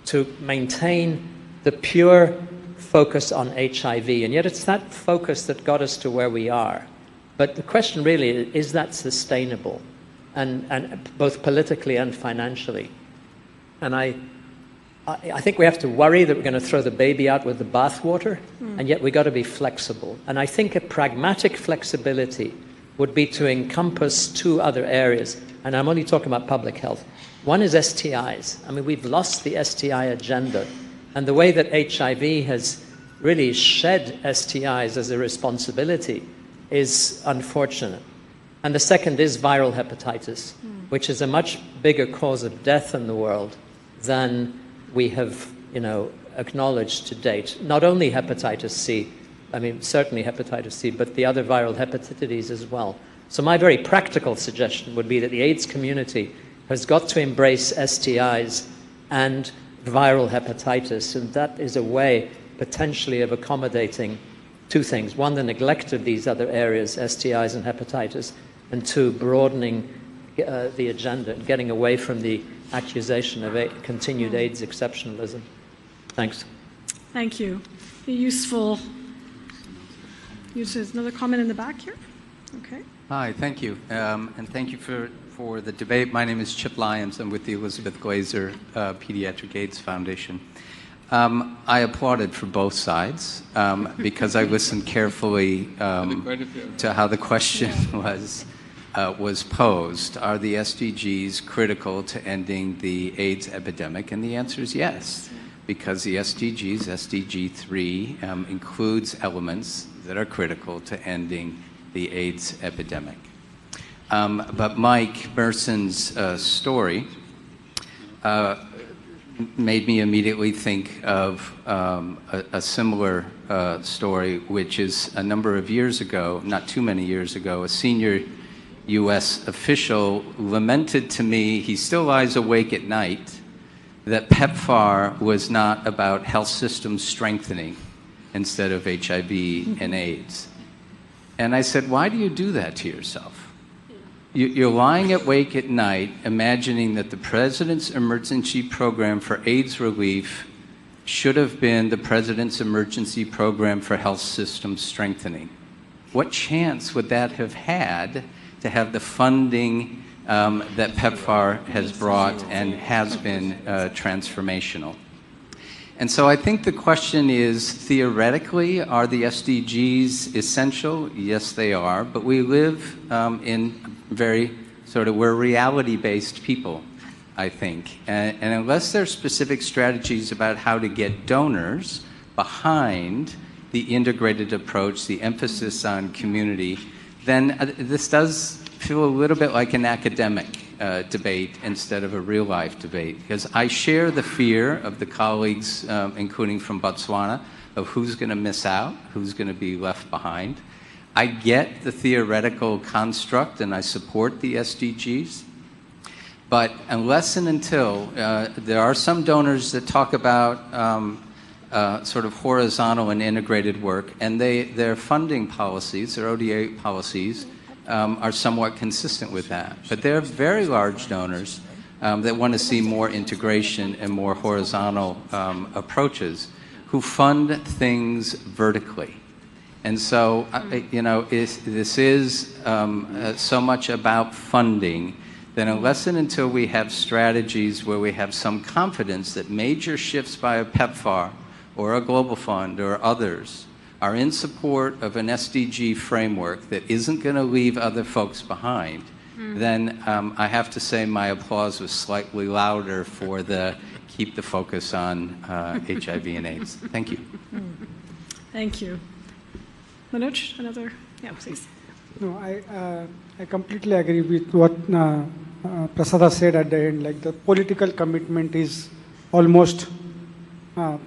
to maintain the pure focus on HIV, and yet it's that focus that got us to where we are. But the question really is that sustainable, and both politically and financially? And I think we have to worry that we're going to throw the baby out with the bathwater, and yet we've got to be flexible. And I think a pragmatic flexibility would be to encompass two other areas, and I'm only talking about public health. One is STIs. I mean, we've lost the STI agenda, and the way that HIV has really shed STIs as a responsibility is unfortunate. And the second is viral hepatitis, which is a much bigger cause of death in the world than we have, acknowledged to date. Not only hepatitis C, I mean, certainly hepatitis C, but the other viral hepatitis as well. So my very practical suggestion would be that the AIDS community has got to embrace STIs and viral hepatitis, and that is a way potentially of accommodating two things. One, the neglect of these other areas, STIs and hepatitis, and two, broadening the agenda and getting away from the accusation of continued AIDS exceptionalism. Thanks. Thank you. Useful. There's another comment in the back here. Okay. Hi, thank you. And thank you for the debate. My name is Chip Lyons. I'm with the Elizabeth Glaser Pediatric AIDS Foundation. I applauded for both sides because I listened carefully to how the question was posed. Are the SDGs critical to ending the AIDS epidemic? And the answer is yes, because the SDGs, SDG 3, includes elements that are critical to ending the AIDS epidemic. But Mike Merson's story made me immediately think of a similar story, which is a number of years ago, not too many years ago, a senior U.S. official lamented to me, he still lies awake at night, that PEPFAR was not about health system strengthening instead of HIV and AIDS. And I said, why do you do that to yourself? You're lying awake at night imagining that the President's emergency program for AIDS relief should have been the President's emergency program for health system strengthening. What chance would that have had to have the funding that PEPFAR has brought and has been transformational? And so I think the question is, theoretically, are the SDGs essential? Yes, they are. But we live in we're reality-based people, I think. And unless there are specific strategies about how to get donors behind the integrated approach, the emphasis on community, then this does feel a little bit like an academic debate instead of a real-life debate, because I share the fear of the colleagues, including from Botswana, of who's going to miss out, who's going to be left behind. I get the theoretical construct, and I support the SDGs, but unless and until there are some donors that talk about sort of horizontal and integrated work, and their funding policies, their ODA policies, are somewhat consistent with that. But there are very large donors that want to see more integration and more horizontal approaches who fund things vertically. And so, this is so much about funding that unless and until we have strategies where we have some confidence that major shifts by a PEPFAR or a Global Fund or others are in support of an SDG framework that isn't going to leave other folks behind, then I have to say my applause was slightly louder for the keep the focus on HIV and AIDS. Thank you. Thank you. Manoj, another? Yeah, please. No, I completely agree with what Prasada said at the end. Like, the political commitment is almost we are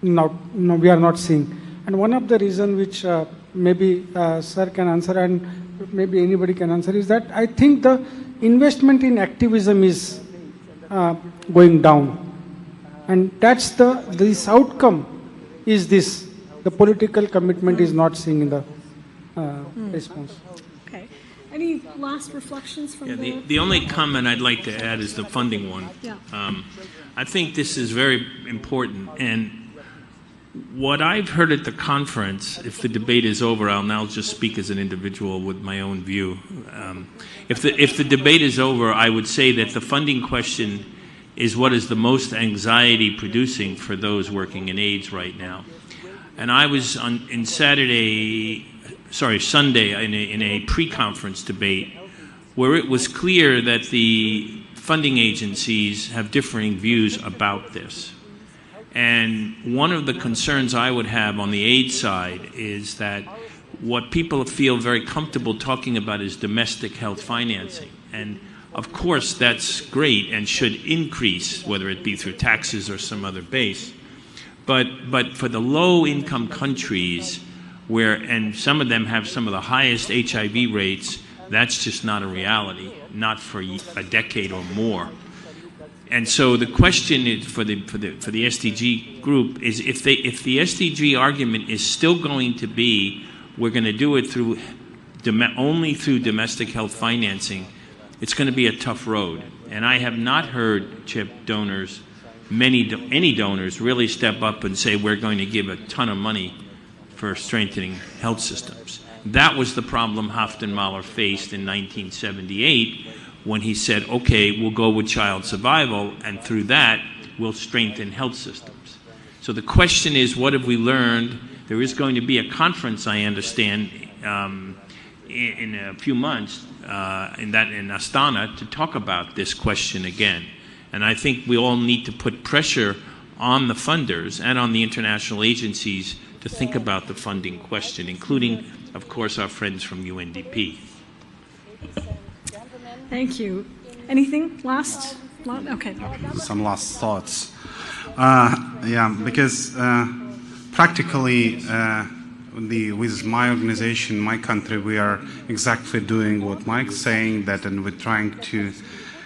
not seeing. And one of the reasons which maybe Sir can answer and maybe anybody can answer is that I think the investment in activism is going down. And that's this outcome is this. The political commitment is not seen in the response. Okay. Any last reflections from The only comment I'd like to add is the funding one. Yeah. I think this is very important. And what I've heard at the conference, if the debate is over, I'll now just speak as an individual with my own view. If the debate is over, I would say that the funding question is what is the most anxiety producing for those working in AIDS right now. And I was on Sunday in a pre-conference debate where it was clear that the funding agencies have differing views about this. And one of the concerns I would have on the AIDS side is that what people feel very comfortable talking about is domestic health financing. And of course, that's great and should increase, whether it be through taxes or some other base. But for the low-income countries, and some of them have some of the highest HIV rates, that's just not a reality, not for a decade or more. And so the question is for the SDG group is if the SDG argument is still going to be we're going to do it through only through domestic health financing, it's going to be a tough road. And I have not heard CHIP donors, any donors, really step up and say we're going to give a ton of money for strengthening health systems. That was the problem Haftenmahler faced in 1978 when he said, okay, we'll go with child survival, and through that, we'll strengthen health systems. So the question is, what have we learned? There is going to be a conference, I understand, in a few months in Astana to talk about this question again. And I think we all need to put pressure on the funders and on the international agencies to think about the funding question, including, of course, our friends from UNDP. Thank you. Anything last? Okay. Some last thoughts. Because practically with my organization, my country, we are exactly doing what Mike's saying, and we're trying to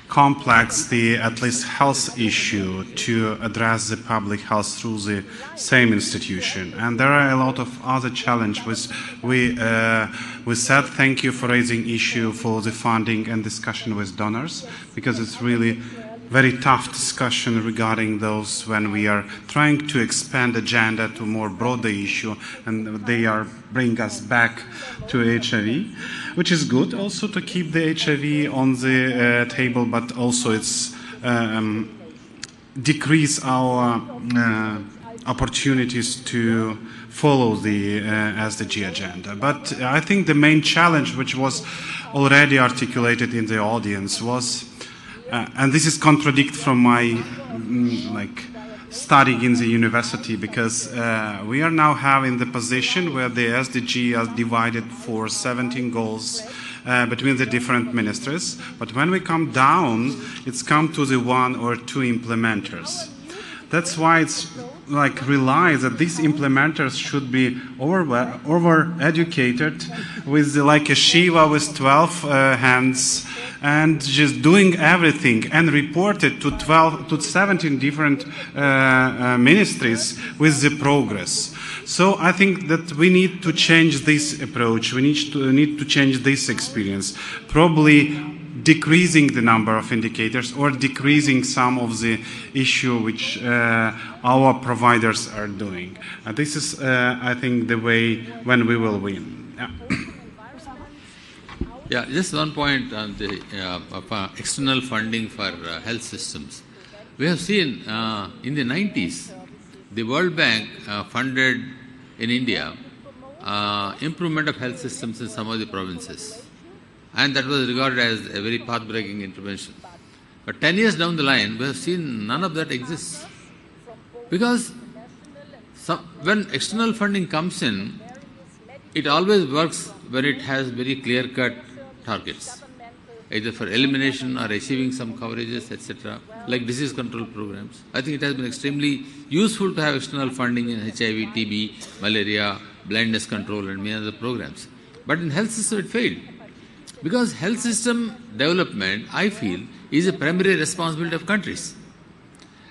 complex the at least health issue to address the public health through the same institution. And there are a lot of other challenges. We said thank you for raising issue for the funding and discussion with donors, because it's really very tough discussion regarding those when we are trying to expand agenda to more broader issue, and they are bring us back to HIV, which is good also to keep the HIV on the table, but also it's decrease our opportunities to follow the SDG agenda. But I think the main challenge, which was already articulated in the audience, was and this is contradict from my studying in the university, because we are now having the position where the SDG are divided for 17 goals between the different ministries. But when we come down, it's come to the one or two implementers. That's why it's realize that these implementers should be over-educated with like a Shiva with 12 hands, and just doing everything and report it to 17 different ministries with the progress. So I think that we need to change this approach. We need to change this experience. Probably decreasing the number of indicators or decreasing some of the issue which our providers are doing. This is, I think, the way when we will win. Yeah. Yeah, just one point on the external funding for health systems. We have seen in the 90s, the World Bank funded in India improvement of health systems in some of the provinces. And that was regarded as a very path-breaking intervention. But 10 years down the line, we have seen none of that exists. Because when external funding comes in, it always works when it has very clear-cut targets, either for elimination or achieving some coverages, etc., like disease control programs. I think it has been extremely useful to have external funding in HIV, TB, malaria, blindness control, and many other programs. But in health system, it failed. Because health system development, I feel, is a primary responsibility of countries.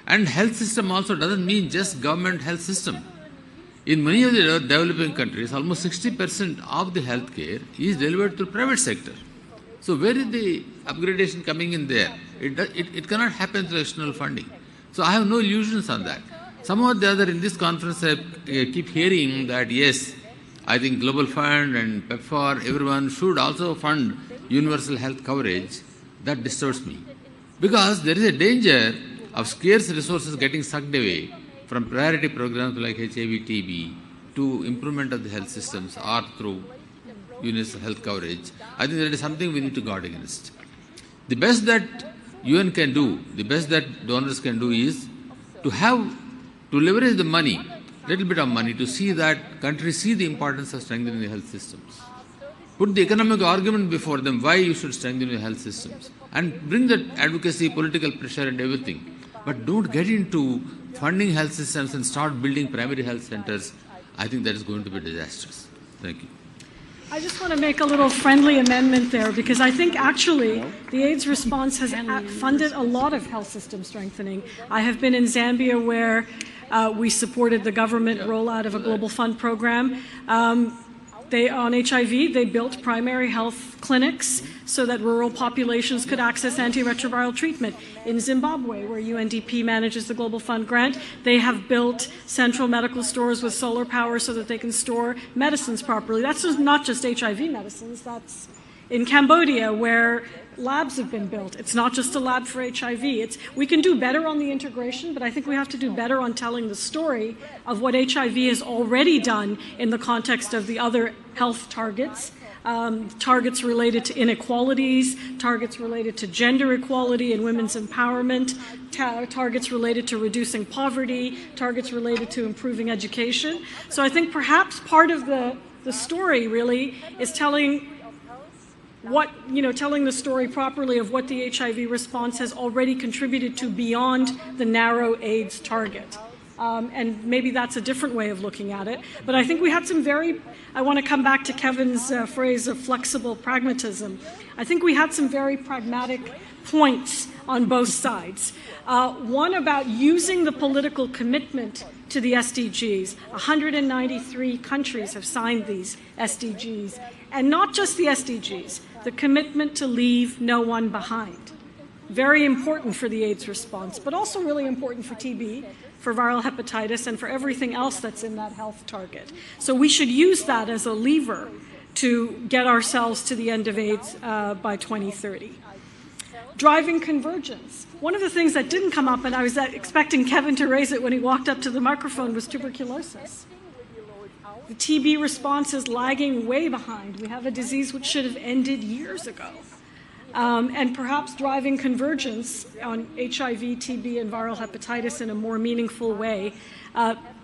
And health system also doesn't mean just government health system. In many of the developing countries, almost 60% of the healthcare is delivered through private sector. So where is the upgradation coming in there? It cannot happen through external funding. So I have no illusions on that. Somehow or the other in this conference I keep hearing that yes, I think Global Fund and PEPFAR, everyone should also fund universal health coverage. That disturbs me. Because there is a danger of scarce resources getting sucked away from priority programs like HIV, TB to improvement of the health systems or through universal health coverage. I think that is something we need to guard against. The best that UN can do, the best that donors can do is to leverage the money, little bit of money, to see that countries see the importance of strengthening the health systems. Put the economic argument before them why you should strengthen your health systems and bring that advocacy, political pressure and everything. But don't get into funding health systems and start building primary health centers. I think that is going to be disastrous. Thank you. I just want to make a little friendly amendment there because I think actually the AIDS response has funded a lot of health system strengthening. I have been in Zambia where we supported the government rollout of a global fund program. On HIV, they built primary health clinics so that rural populations could access antiretroviral treatment. In Zimbabwe, where UNDP manages the Global Fund grant, they have built central medical stores with solar power so that they can store medicines properly. That's not just HIV medicines, that's in Cambodia, where labs have been built. It's not just a lab for HIV. We can do better on the integration, but I think we have to do better on telling the story of what HIV has already done in the context of the other health targets, targets related to inequalities, targets related to gender equality and women's empowerment, targets related to reducing poverty, targets related to improving education. So I think perhaps part of the story really is telling the story properly of what the HIV response has already contributed to beyond the narrow AIDS target. And maybe that's a different way of looking at it. But I think we had I want to come back to Kevin's phrase of flexible pragmatism. I think we had some very pragmatic points on both sides. One about using the political commitment to the SDGs. 193 countries have signed these SDGs. And not just the SDGs, the commitment to leave no one behind. Very important for the AIDS response, but also really important for TB, for viral hepatitis, and for everything else that's in that health target. So we should use that as a lever to get ourselves to the end of AIDS by 2030. Driving convergence. One of the things that didn't come up, and I was expecting Kevin to raise it when he walked up to the microphone, was tuberculosis. The TB response is lagging way behind. We have a disease which should have ended years ago. And perhaps driving convergence on HIV, TB, and viral hepatitis in a more meaningful way,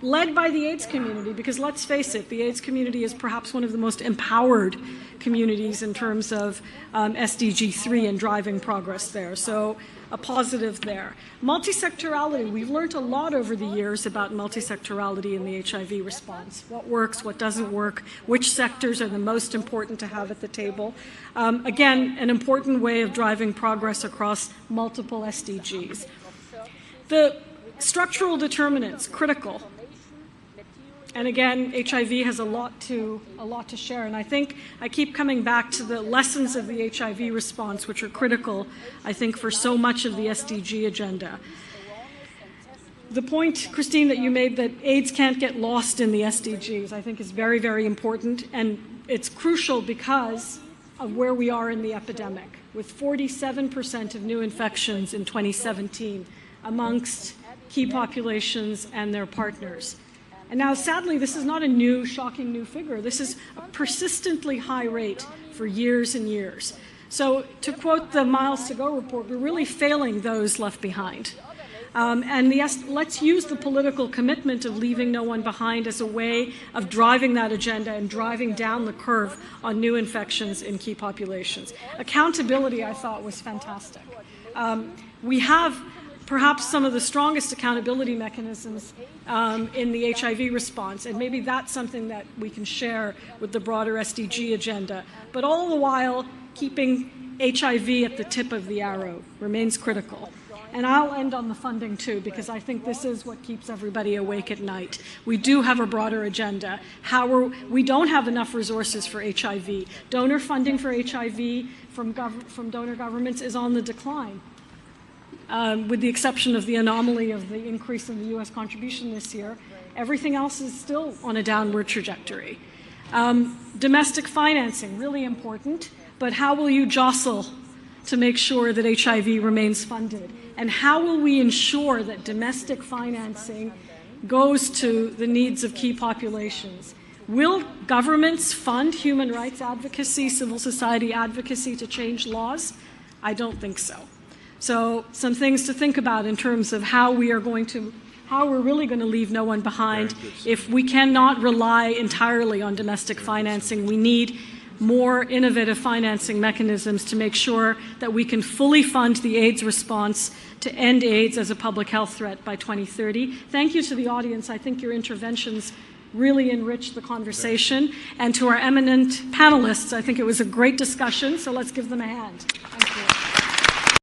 led by the AIDS community, because let's face it, the AIDS community is perhaps one of the most empowered communities in terms of SDG 3 and driving progress there. So a positive there. Multisectorality. We've learned a lot over the years about multisectorality in the HIV response. What works, what doesn't work, which sectors are the most important to have at the table. Again, an important way of driving progress across multiple SDGs. The structural determinants, critical. And again, HIV has a lot to share. And I think I keep coming back to the lessons of the HIV response, which are critical, I think, for so much of the SDG agenda. The point, Christine, that you made that AIDS can't get lost in the SDGs, I think is very, very important. And it's crucial because of where we are in the epidemic, with 47% of new infections in 2017 amongst key populations and their partners. And now, sadly, this is not a shocking new figure. This is a persistently high rate for years and years. So to quote the Miles to Go report, we're really failing those left behind. And let's use the political commitment of leaving no one behind as a way of driving that agenda and driving down the curve on new infections in key populations. Accountability, I thought, was fantastic. We have perhaps some of the strongest accountability mechanisms in the HIV response, and maybe that's something that we can share with the broader SDG agenda. But all the while, keeping HIV at the tip of the arrow remains critical. And I'll end on the funding too, because I think this is what keeps everybody awake at night. We do have a broader agenda. We don't have enough resources for HIV. Donor funding for HIV from donor governments is on the decline, with the exception of the anomaly of the increase in the U.S. contribution this year. Everything else is still on a downward trajectory. Domestic financing, really important, but how will you jostle to make sure that HIV remains funded? And how will we ensure that domestic financing goes to the needs of key populations? Will governments fund human rights advocacy, civil society advocacy to change laws? I don't think so. So some things to think about in terms of how we're really going to leave no one behind. If we cannot rely entirely on domestic financing, we need more innovative financing mechanisms to make sure that we can fully fund the AIDS response to end AIDS as a public health threat by 2030. Thank you to the audience. I think your interventions really enriched the conversation. And to our eminent panelists, I think it was a great discussion, so let's give them a hand. Thank you.